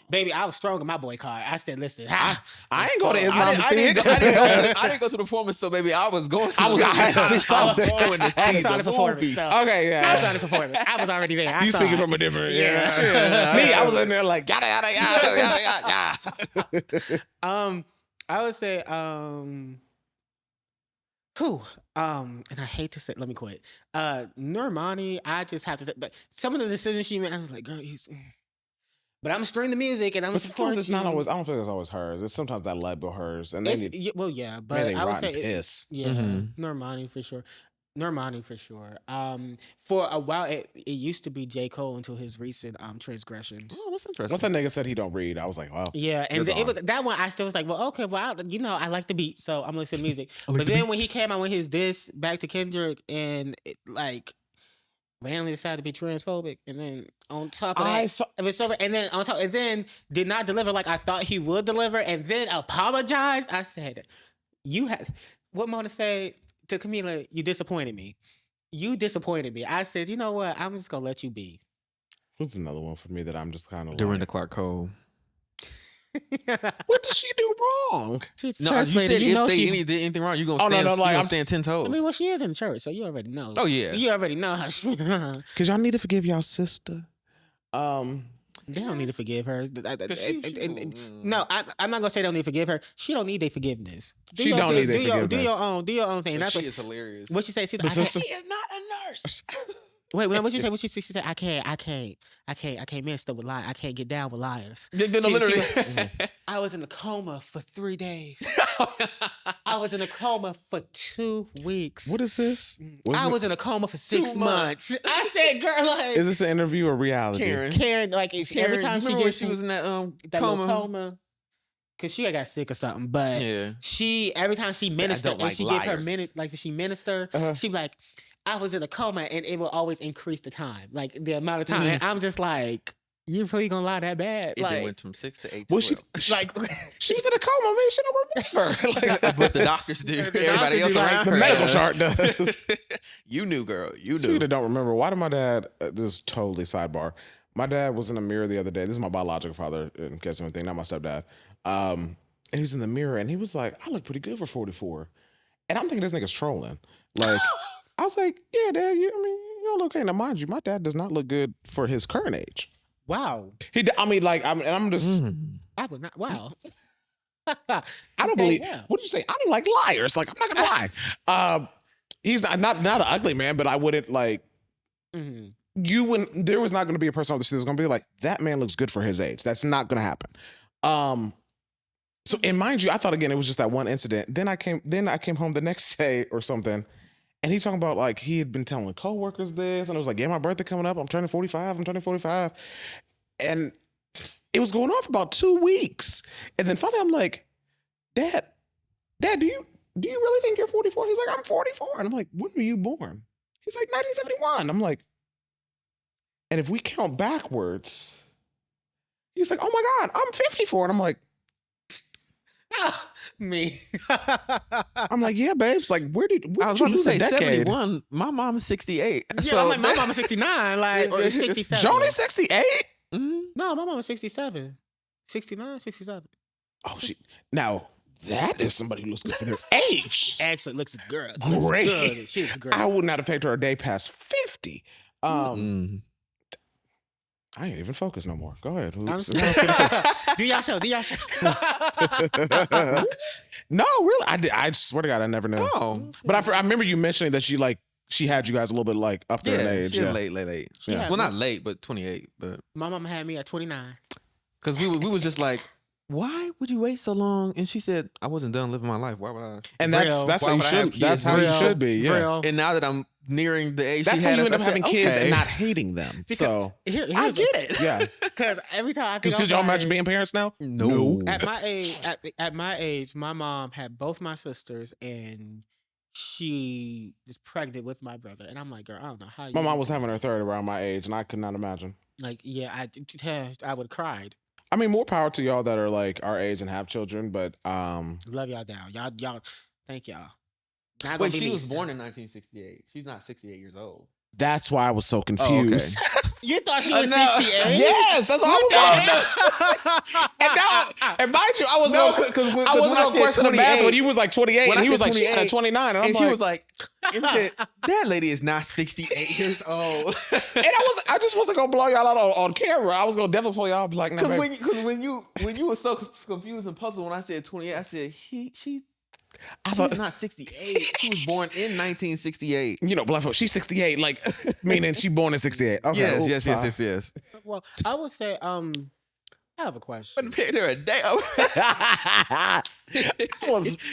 Baby, I was strong in my boy card. I said, listen, I ain't go to Islam to see it. I didn't go to the performance, so baby, I was going to. I had to see something. I saw the performance. Okay, yeah. I saw the performance. I was already there. You speaking from a different, Me, I was in there like yada yada yada yada. I would say, and I hate to say, let me quit. Normani, I just have to say, but some of the decisions she made, I was like, girl, but I'm streaming the music and I'm. But sometimes it's not always. I don't feel like it's always hers. It's sometimes that label hers, and then but I would say piss. Normani for sure. For a while, it used to be J. Cole until his recent transgressions. Oh, that's interesting. Once that nigga said he don't read, I was like, wow. Yeah, and it was that one. I still was like, well, okay, well, I like the beat, so I'm gonna listen to music. But then when he came out with his diss back to Kendrick, and randomly decided to be transphobic, and then on top of that, and then did not deliver like I thought he would deliver, and then apologized. I said, "You had what more to say to Camila? You disappointed me. I said, you know what? I'm just gonna let you be." Who's another one for me that I'm just kind of Dorinda Clark Cole. What did she do wrong? She's no, you said if they did anything wrong, you're gonna stand 10 toes. I mean, well, she is in church, so you already know. Oh yeah, you already know how she. Because y'all need to forgive y'all sister. They don't need to forgive her. No, I'm not gonna say they don't need to forgive her. She don't need their forgiveness. Do your own thing. She is hilarious. What she say? She is not a nurse. Wait, what she say? She said, I can't mess up with liars. I can't get down with liars. Literally. I was in a coma for 3 days. I was in a coma for 2 weeks. What is this? I was in a coma for 6 months. I said, girl, like, is this an interview or reality? Karen, like every time she was in that coma. Cause she got sick or something, but she every time she ministered and she gave her minute, like she ministered, she be like, I was in a coma, and it will always increase the time, like the amount of time. And I'm just like, you really gonna lie that bad? It like, went from 6 to 8 to 12. She was in a coma, man. She don't remember. But the doctors do. Everybody else around the medical chart does. You knew, girl. You knew. Speaking of don't remember, why did my dad? This is totally sidebar. My dad was in a mirror the other day. This is my biological father, in case anything, not my stepdad. And he's in the mirror, and he was like, "I look pretty good for 44." And I'm thinking this nigga's trolling. Like, I was like, "Yeah, Dad. You don't look okay." Now, mind you, my dad does not look good for his current age. Wow. I'm just. I would not. Wow. I don't believe. Yeah. What did you say? I don't like liars. Like, I'm not gonna lie. He's not an ugly man, but I wouldn't like. there was not going to be a person on the street that's going to be like, that man looks good for his age. That's not going to happen. So, and mind you, I thought again it was just that one incident. Then I came home the next day or something, and he talking about like he had been telling coworkers this, and it was like, yeah, my birthday coming up. I'm turning 45. And it was going on for about 2 weeks, and then finally I'm like, Dad, do you really think you're 44? He's like, I'm 44, and I'm like, when were you born? He's like 1971. I'm like, and if we count backwards, he's like, oh my God, I'm 54, and I'm like. Me. I'm like, yeah, babes. Like, where did I was you about to lose a say decade? 71. My mom is 68. Yeah, So I'm like, my mom is 69, like, or 67. Joni's 68? No, my mom is 67. 69, 67. Oh, now, that is somebody who looks good for their age. Actually, looks good. Great. Good. She's great. I would not have picked her a day past 50. I ain't even focused no more. Go ahead. Do y'all show. No, really. I swear to God, I never knew. Oh. But I remember you mentioning that she had you guys a little bit like up there in age. She Yeah, late. Yeah. Well, not late, but 28. But My mom had me at 29. because we was just like, why would you wait so long? And she said, I wasn't done living my life. Why would I? And that's Why how you would I have should. kids? That's how you should be. Yeah. Real. And now that I'm nearing the age, That's she how had you us, end up I said, having kids okay. and not hating them. So I get it. yeah. Because every time I think Because y'all imagine being parents now? No. At my age, my mom had both my sisters, and she was pregnant with my brother. And I'm like, girl, I don't know how you. My mom was having her third around my age, and I could not imagine. Like, yeah, I would have cried. I mean, more power to y'all that are like our age and have children, but Love y'all down. Y'all, thank y'all. Not gonna Wait, be she me, was so. born in 1968. She's not 68 years old. that's why I was so confused. You thought she was No. 68? Yes, that's what I was and mind you, I was going to question the math when he was like 28 When and I he was said like, she had 29. And, And she was like, and said, that lady is not 68 years old. and I just wasn't going to blow y'all out on camera. I was going to definitely pull y'all be like, no, Because when you were so confused and puzzled when I said 28, I said, she's not 68. She was born in 1968. you know, black folks, she's 68, like, meaning she born in 68. Okay, Yes. Well, I would say, I have a question. But paid her a day. She almost 70.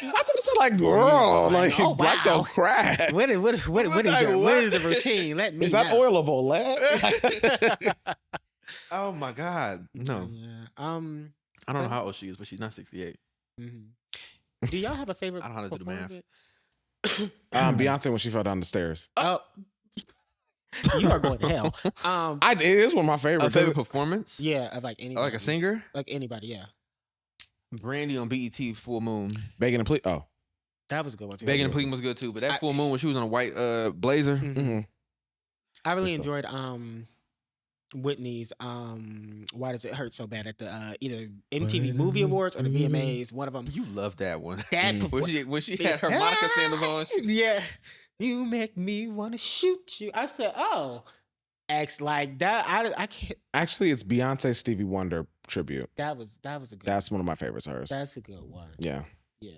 I was gonna say like, girl, like, oh, black wow. don't crack. What is the routine? Let me Is that know. oil of Olay? Oh my God. No. Yeah. I don't know how old she is, but she's not 68. Mm-hmm. Do y'all have a favorite? I don't know how to do the math. performance? Beyonce when she fell down the stairs. Oh, you are going to hell. It is one of my A favorites. favorite performance? Yeah, of like anybody. Like a singer? Like anybody, yeah. Brandy on BET Full Moon. Begging and plead. Oh, That was a good one too. Begging and Pleading was good too, but that Full Moon when she was on a white blazer. mm-hmm. I really Good stuff. enjoyed Whitney's Why Does It Hurt So Bad at the either MTV Movie Awards or the VMAs. One of them. You love that one. That When she had her Monica sandals on. Yeah. You make me want to shoot you. I said, oh, acts like that. I can't. Actually, it's Beyonce Stevie Wonder tribute. That was a good. That's one of my favorites of hers. That's a good one. Yeah. Yeah.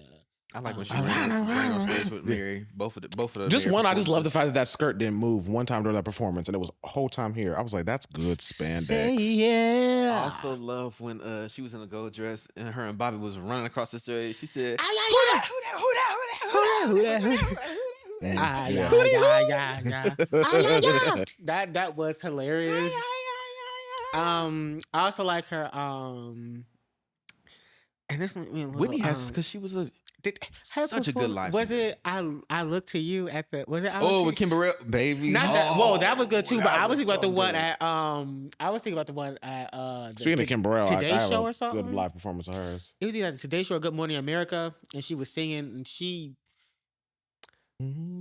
I like when she ran on stage with Mary. Both of the Just Mary one, I just love the performances. fact that skirt didn't move one time during that performance, and it was a whole time here. I was like, that's good spandex. Yeah. I also love when she was in a gold dress and her and Bobby was running across the stage. She said, That was hilarious. I also like her. And this one, Whitney has because she was such a good life. Was it? I look to you at the. Was it? With Kim Burrell, baby. Not that. Whoa, that was good too. But I was thinking about the so one good. at. I was thinking about the one at. Speaking of Kim Burrell, I Today have Show a or something. good live performance of hers. It was either the Today Show or Good Morning America, and she was singing, and she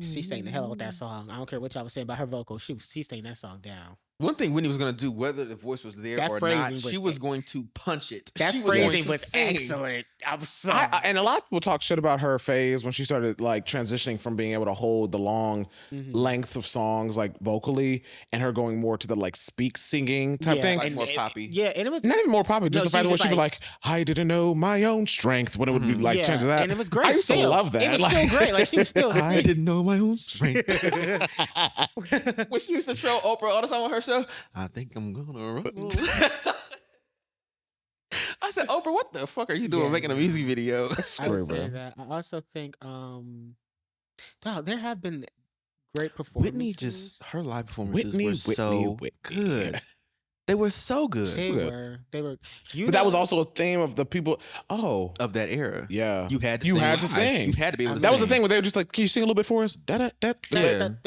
sang the hell out with that song. I don't care what y'all was saying about her vocal. She sang that song down. One thing Whitney was going to do, whether the voice was there That or phrasing not, was she was going to punch it. That She phrasing going to was sing. excellent. I'm sorry. And a lot of people talk shit about her phase when she started like transitioning from being able to hold the long length of songs like vocally, and her going more to the like speak singing type thing. Like more poppy. Yeah, and it was Not even more popular, just No, the fact she that was she'd be like- like, I didn't know my own strength when it would be like yeah, change to that. and it was great. I used to still. love that. It was Like- still great. Like she was still. I didn't know my own strength. When she used to troll Oprah all the time on her show, I think I'm gonna run. I said, Oprah, what the fuck are you doing Yeah. making a music video? I would Great, say bro. that. I also think, wow, there have been great performances. Whitney her live performances were Whitney, so Whitney. good. They were so good They good. were. They were. You But that know- was also a theme of the people. Oh, of that era. yeah. You had to You sing. had to live. sing. You had to be able to That sing. was the thing where they were just like, can you sing a little bit for us? Yeah.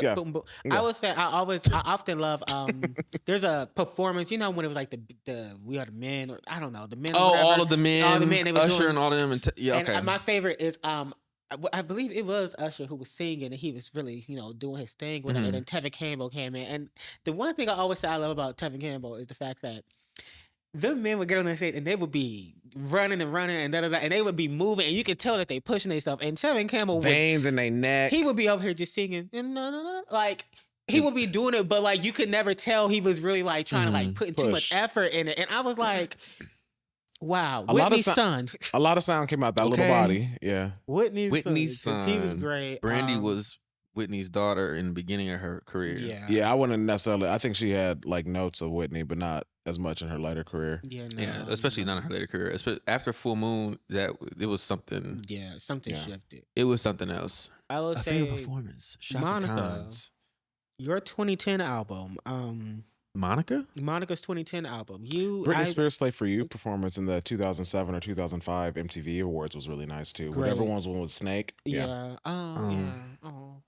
Yeah. Boom, boom. Yeah. I would say I often love there's a performance, you know, when it was like the We Are the Men, or I don't know, the men. or Oh, whatever. all of the men, they were Usher doing- and all of them. Yeah, And okay. my favorite is I believe it was Usher who was singing, and he was really, you know, doing his thing with it. And then Tevin Campbell came in. And the one thing I always say I love about Tevin Campbell is the fact that the men would get on the stage and they would be running and da-da-da, and they would be moving, and you could tell that they pushing themselves. And Tevin Campbell Veins in their neck. he would be over here just singing, no, like he would be doing it, but like you could never tell he was really like trying to like putting too much Push. effort in it. And I was like, wow, A lot of Whitney's so- son. A lot of sound came out that little Okay. body. Yeah. Whitney's son. 'Cause he was son. great. Brandy was Whitney's daughter in the beginning of her career. Yeah. Yeah, I wouldn't necessarily. I think she had like notes of Whitney, but not as much in her later career. Yeah, no, Yeah, especially not in her later career. After Full Moon, it was something. Yeah, something Yeah. shifted. It was something else. I will A say favorite performance. Shaka Monica. Khan's. your 2010 album, Monica? Monica's 2010 album. Britney Spears' "Slave for You" performance in the 2007 or 2005 MTV Awards was really nice too. Great. Whatever one's one with Snake. Yeah. Yeah. Oh.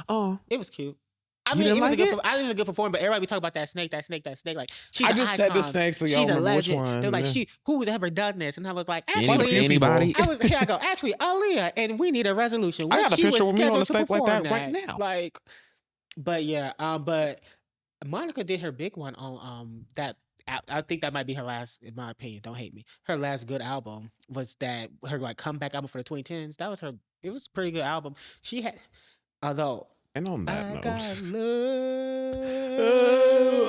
Oh, It was cute. I You mean, didn't it was like a it? good. I think it was a good performance, but everybody be talking about that snake. Like she's I an just said the icon. Snake, so y'all She's a remember which legend. one. They're like, Yeah. who's ever done this? And I was like, Quite a actually, few people. anybody? I was here. I go, actually, Aaliyah, and we need a resolution. I got a She was picture with me on a scheduled to snake like that perform right now. Like, but yeah, but Monica did her big one on that. I think that might be her last, in my opinion. Don't hate me. Her last good album was that her like comeback album for the 2010s. That was her. It was a pretty good album. She had, although. And on that I note, got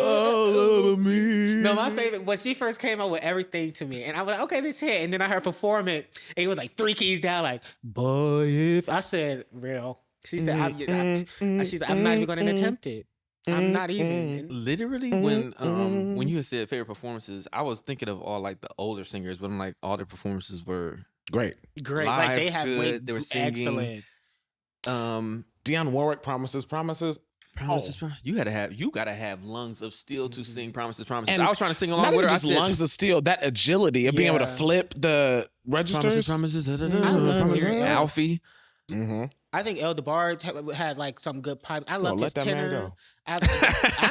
all of me. No, my favorite when she first came out with Everything to Me, and I was like, okay, this hit. And then I heard her perform it, and it was like 3 keys down, like, boy, if I said real. She said, she's like, I'm not even going to attempt it. I'm not even. literally when you had said favorite performances, I was thinking of all like the older singers, but I'm like all their performances were Great. Great. live, Like they have good, way they were singing. excellent. Dionne Warwick, Promises. Promises. Oh. You gotta have lungs of steel to sing Promises. And I was trying to sing along Not with even her. just I said, lungs of steel, that agility of being able to Yeah. flip the registers. Promises. I love hearing that. Alfie. Mm-hmm. I think El DeBarge had like some good pipes. I love let his that man tenor. go. I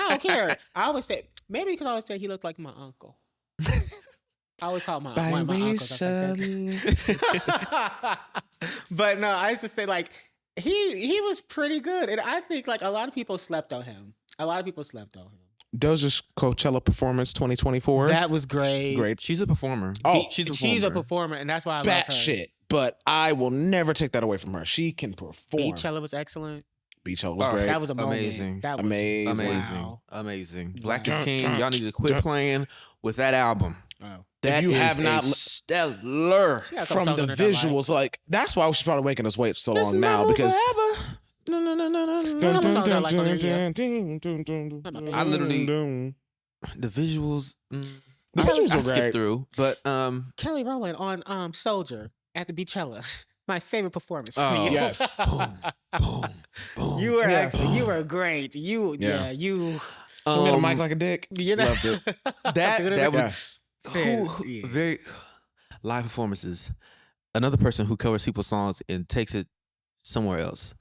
don't care. I always say, maybe because I always say he looked like my uncle. I always call one of my uncles. I think that. But no, I used to say like he was pretty good, and I think like a lot of people slept on him. Doja's Coachella performance 2024. That was great. Great. She's a performer. Oh, she's a performer, and that's why I love Bat her. shit. But I will never take that away from her. She can perform. Beachella was excellent. Beachella was Oh, great. That was a moment. Amazing. That was Amazing. Wow. Amazing. Black Wow. is King. Y'all need to quit playing with that album. Oh. That you is have not a li- stellar. She had a couple From songs the on there that I like. visuals, like that's why she's probably making us wait so This long now never because forever. No. Couple songs I like on there, yeah. I literally the visuals. The visuals I are skipped great. through, but Kelly Rowland on Soldier at the Beachella. My favorite performance for Oh. you. Yes. boom. You were Yeah. actually, you were great. You Yeah. you She made a mic like a dick. you know Loved it. that Yeah. was Said, who- yeah. very live performances. Another person who covers people's songs and takes it somewhere else.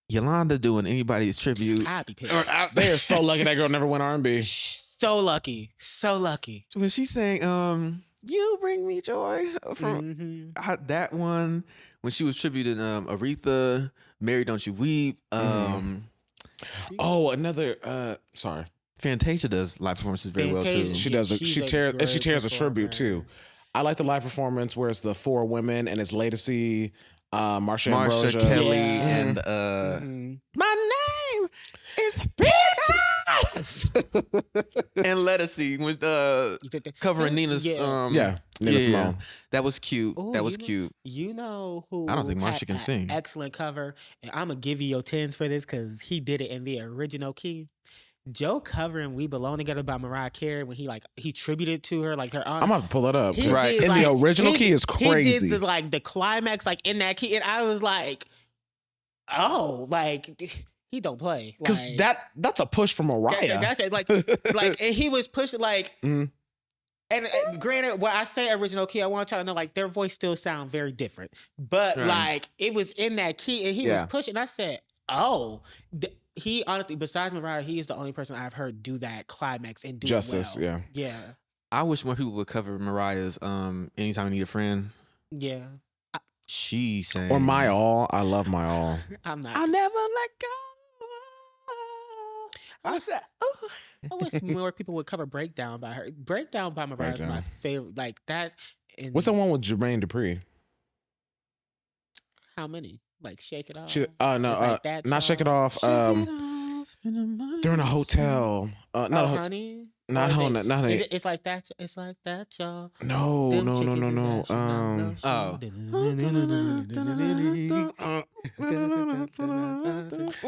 Yolanda doing anybody's tribute. I'd be pissed. They are so lucky that girl never went R&B. So lucky. So lucky. When she sang "You Bring Me Joy" from Mhm. that one, when she was tributing Aretha, "Mary Don't You Weep," Oh, another. Sorry. Fantasia does live performances very well too. Fantasia- She does. She's She a tears. And she great tears a tribute too. performer. I like the live performance where it's the 4 women and it's Latasy, Marsha Marsha Ambrosia, Kelly Yeah. and Mhm. my name is Bitch and Lettucey with covering Nina's yeah, Nina Simone. That was cute. Ooh, that was you know- cute. You know who? I don't think Marsha had can a sing. Excellent cover, and I'm gonna give you your 10s for this because he did it in the original key. Joe covering "We Belong Together" by Mariah Carey when he tributed to her like her. I'm gonna have to pull that up. He Right. did, In the original key is He crazy. did the climax like in that key, and I was like, oh, like he don't play Because like, that's a push from Mariah. That's it. Like, and he was pushing like. Mhm. And granted, when I say original key, I want y'all to know like their voice still sound very different, but Right. like it was in that key, and he Yeah. was pushing. I said, "Oh, he honestly, besides Mariah, he is the only person I've heard do that climax and do Justice, it well." yeah. yeah, I wish more people would cover Mariah's "Anytime I Need a Friend." yeah. She sang Or My All. I love My All. I'm not. I'll never let go. I said, oh, I wish more people would cover "Breakdown" by her. "Breakdown" by Mariah is my Breakdown. favorite. Like that. And What's the one with Jermaine Dupri? How many? Like "Shake It Off." No, It's like that, not Shake It y'all. Off. They're in a hotel. Oh, Not a honey. not Or is honey. it- Not honey. It's like that. It's like that, y'all. No, Them no, no, chickies no, is no.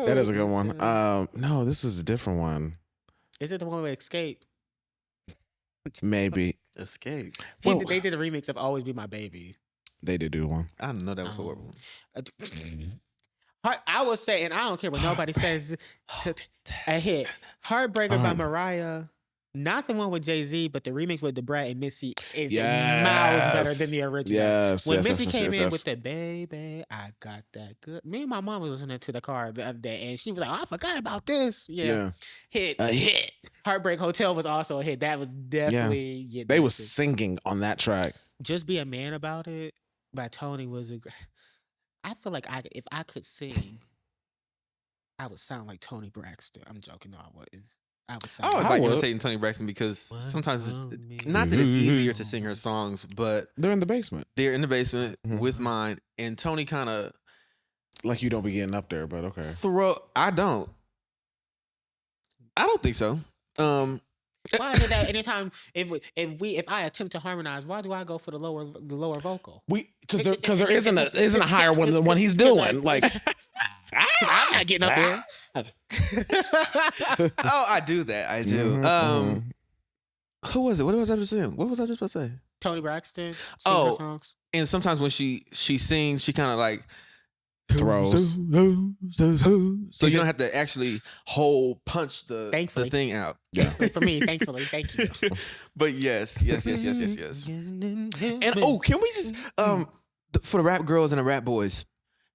That is a good one. No, this is a different one. Is it the one with Escape? Maybe Escape. See, Well- they did a remix of "Always Be My Baby." they did do one. I didn't know that was Um, horrible. I would say, and I don't care what nobody says, a hit. "Heartbreaker" by Mariah. Not the one with Jay-Z, but the remix with DeBrat and Missy is miles better than the original. Yes, When yes, Missy yes, came yes, in yes. with the "Baby, I Got That Good," me and my mom was listening to the car the other day, and she was like, "Oh, I forgot about this." Yeah, hit. A hit. "Heartbreak Hotel" was also a hit. That was definitely They was that's it. singing on that track. "Just Be a Man About It" by Tony was a. I feel like if I could sing, I would sound like Tony Braxton. I'm joking. No, I wouldn't. I would I sound. always I like would. imitating Tony Braxton because What sometimes will it's me- not that it's easier to sing her songs, but They're in the basement. they're in the basement Mhm. with mine, and Tony kind of Like you don't be getting up there, but okay. I don't think so. Why is it that anytime if I attempt to harmonize, why do I go for the lower vocal? Because there isn't a higher one than the one he's doing. Like I'm not getting up there. Oh, I do that. I do. Mhm, Who was it? What was I just saying? What was I just about to say? Tony Braxton. Sing Oh. her songs. And sometimes when she sings, she kind of like Throws. So you don't have to actually punch the Thankfully. thing out. Yeah. For me, thankfully, thank you. But yes. And can we just for the rap girls and the rap boys,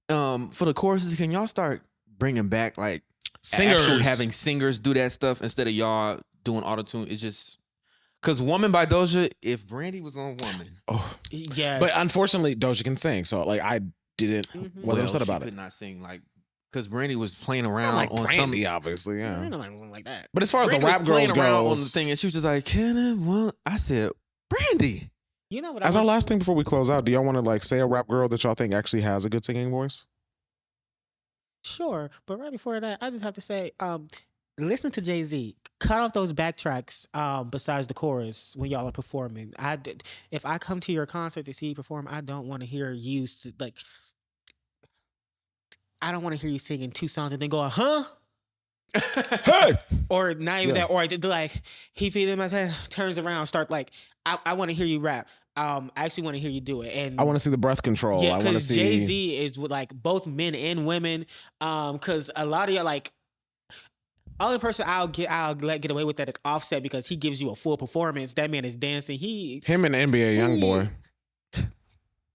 for the choruses, can y'all start bringing back like Singers. actual having singers do that stuff instead of y'all doing autotune? It's just because "Woman" by Doja. If Brandy was on "Woman," Oh. Yes, But unfortunately, Doja can sing, so like I didn't Mhm. wasn't upset she about could it. not sing like because Brandy was playing around Not like on Brandy, some. obviously, I yeah. don't know anyone like that. But as far as Brandy the rap was playing girls around on the goes, thing, and she was just like, "Can I?" Well, I said, "Brandy." You know what? as our last thing before we close out, do y'all want to like say a rap girl that y'all think actually has a good singing voice? Sure, but right before that, I just have to say, listen to Jay-Z. Cut off those backtracks besides the chorus when y'all are performing. If I come to your concert to see you perform, I don't want to hear you I don't want to hear you singing 2 songs and then going, huh? Hey, Or not even Yeah. that, or I did like he feeling my head, turns around, start like I want to hear you rap. I actually want to hear you do it. And I want to see the breath control. yeah, I want to because see Jay-Z is with like both men and women. Because a lot of y'all like only person I'll let get away with that is Offset because he gives you a full performance. That man is dancing. him and NBA YoungBoy.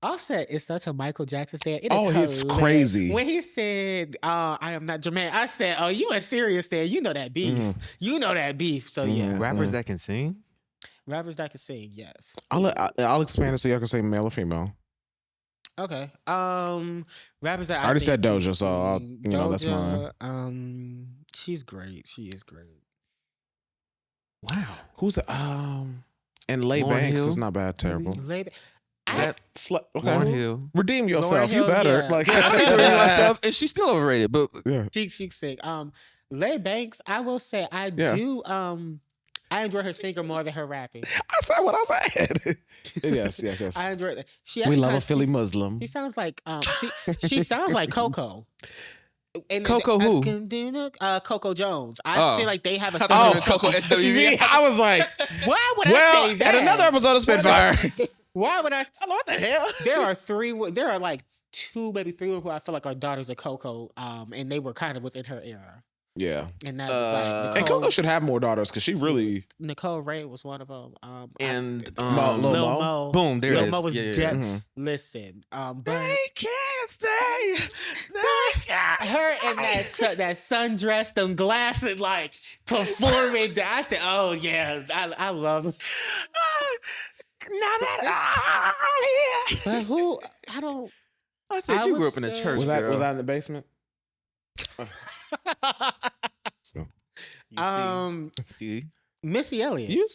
Offset is such a Michael Jackson stan. It is Oh, he's hilarious. crazy. When he said, "I am not Jermaine," I said, "Oh, you a serious stan? You know that beef. Mhm. You know that beef." So yeah, Rappers that can sing. rappers that can sing, yes. I'll expand it so y'all can say male or female. Okay. Rappers that I already said think Doja, so I'll, that's mine. Doja, she's great. She is great. Wow. Who's and Lay Lauryn Banks Hill, is not bad. Terrible. Okay. Lauryn Hill. Redeem yourself. Lauryn You Hill, better. yeah. Like I need to read myself, and she's still overrated. But yeah. She's sick. Lay Banks, I will say I do. I enjoy her singer more than her rapping. I said what I said. yes. I enjoy that. We love a Philly Muslim. She sounds like she sounds like Coco. And Coco who? Coco Jones. I feel like they have a Oh, song. Coco SWV. I was like, Why would I say that? at another episode of Spitfire. Why would I? What the hell? There are like 2, maybe 3 who I feel like are daughters of Coco. And they were kind of within her era. Yeah. And that was like And Coco should have more daughters because she really. Nicole Ray was one of them. and Lil Lil Mo. Mo. Boom, there it Lil is. Mo was Yeah. dead. Listen, but They can't stay. her and that sundress, them glasses, like performing. I said, "Oh yeah, I love it." Now that But who? I don't. I said I you would grew up in a say- church. Was that girl. in the basement? So. See? Missy Elliott. You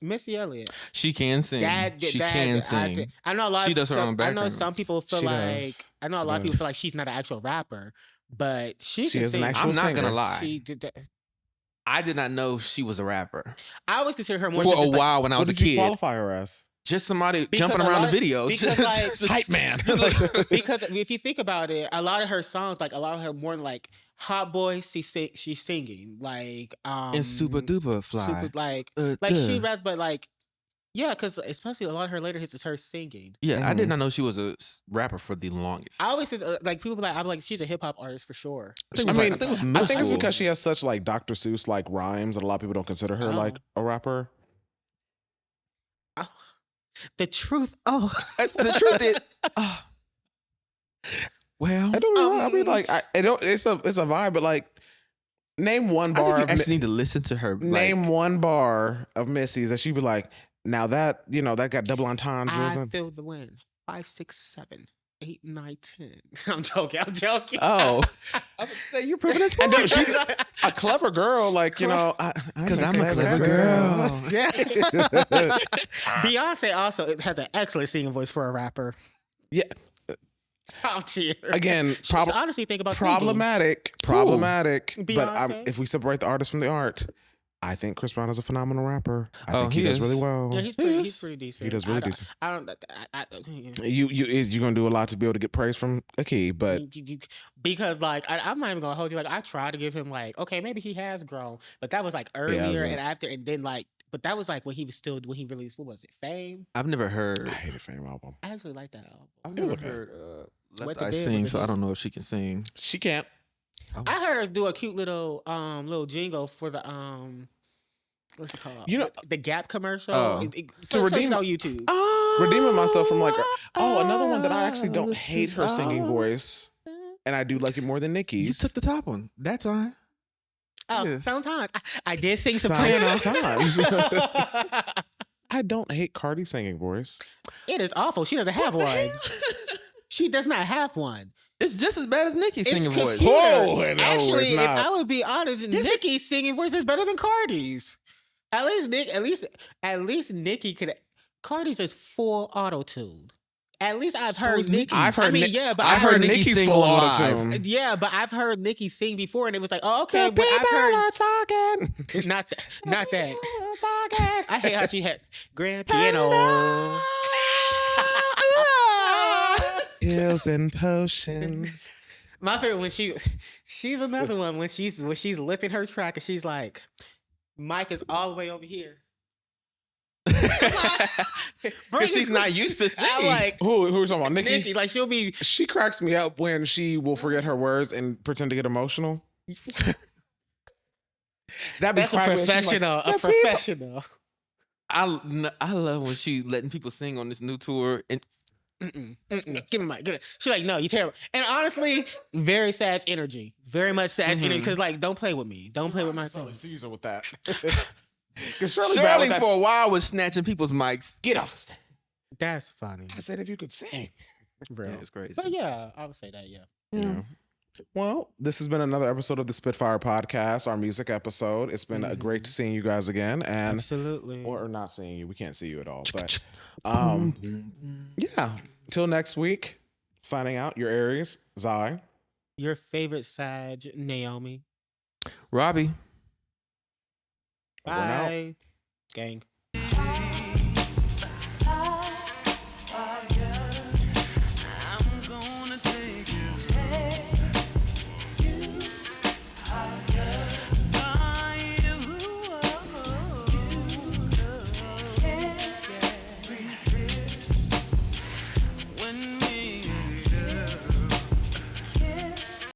Missy Elliott. She can sing. She can sing. I know a lot. She does her own I know background. some people feel She like. does. I know a She lot of people does. feel like she's not an actual rapper, but she She can is an sing. actual I'm not singer. gonna lie. She did that. I did not know she was a rapper I always consider her more for so a just like- while when I What was a did you kid. qualify her as? Just somebody Because jumping a around lot the of- video. because, like, Hype man. because if you think about it, a lot of her songs, like a lot of her more like Hot Boy, she's singing like and super duper fly. super like she raps, but like yeah, because especially a lot of her later hits is her singing. Yeah, I did Mhm. not know she was a rapper for the longest. I always just, like people be like I'm like she's a hip hop artist for sure. I think I it was mean, I think it was I middle think it's school. because she has such like Dr. Seuss like rhymes, and a lot of people don't consider her like a rapper. The truth. The truth is, well, I don't know. I mean, like, it's a vibe, but like, name one I bar. think you Of actually need to listen to her. name like, one bar of Missy's that she'd be like, now that that got double entendres. I feel the wind. 5, 6, 7, 8, 9, 10. I'm joking. oh, I would say you're proving this point. And she's a clever girl, like because I'm a clever girl. Yeah. Beyonce also has an excellent singing voice for a rapper. Yeah. Top tier. Again, She should honestly think about problematic. But Beyonce? if we separate the artist from the art, I think Chris Brown is a phenomenal rapper. I think he he does is. really well. singing. Yeah, he's pretty decent. He does really decent. I don't. You're gonna do a lot to be able to get praise from Akii, but Because like I'm not even gonna hold you. Like I tried to give him like okay maybe he has grown, but that was like Yeah, earlier and after, and then like but that was like when he released what was it, Fame? I've never heard. I hated Fame album. I actually like that album. I've was never okay. heard. What Left the Eye Bed sing, was a so I hit. don't know if she can sing. She can't. I heard her do a cute little jingle for the what's it called? You know- the Gap commercial. Oh. To redeem- redeem on YouTube. Redeeming myself from like another one that I actually don't hate her singing voice, and I do like it more than Nicki's. You took the top one that time. Oh, yeah. sometimes I did sing soprano. Sometimes. I don't hate Cardi's singing voice. It is awful. She doesn't have one. She does not have one. It's just as bad as Nicki's singing voice. computer. Whoa, no, Actually, it's if not. I would be honest, Nicki's singing voice is better than Cardi's. At least Nicki could. Cardi's is full auto tune. At least I've So heard is Nicki. Nicki's. I've I've heard Nicki Nicki's sing full on auto live. tune. Yeah, but I've heard Nicki sing before, and it was like, oh, okay. The But I've people heard are talking. not that. Talking. I hate how she had grand piano. Pills and potions. My favorite when she's another one when she's lipping her track and she's like, Mike is all the way over here. Because she's not used to singing. I'm like Who are we talking about? Nicki? Nicki, like she'll be She cracks me up when she will forget her words and pretend to get emotional. That'd be that's a cracking me up. She's like, professional, "The a people-" professional. I love when she letting people sing on this new tour. And Give me my. She's like, no, you terrible. And honestly, very sad energy. Very much sad energy. Because like, don't play with me. Don't play with my song. Caesar with that. Shirley for a while was snatching people's mics. Get off the stage. That's funny. I said if you could sing. Real. Yeah, it's crazy. But yeah, I would say that. Yeah. Yeah. Well, this has been another episode of the SpitFyre Podcast, our music episode. It's been a great seeing you guys again, and Absolutely. or not seeing you. We can't see you at all, but yeah. Till next week. Signing out. Your Aries, Zai. Your favorite Sag, Naomi. Robbiey. Over and out. Bye, gang.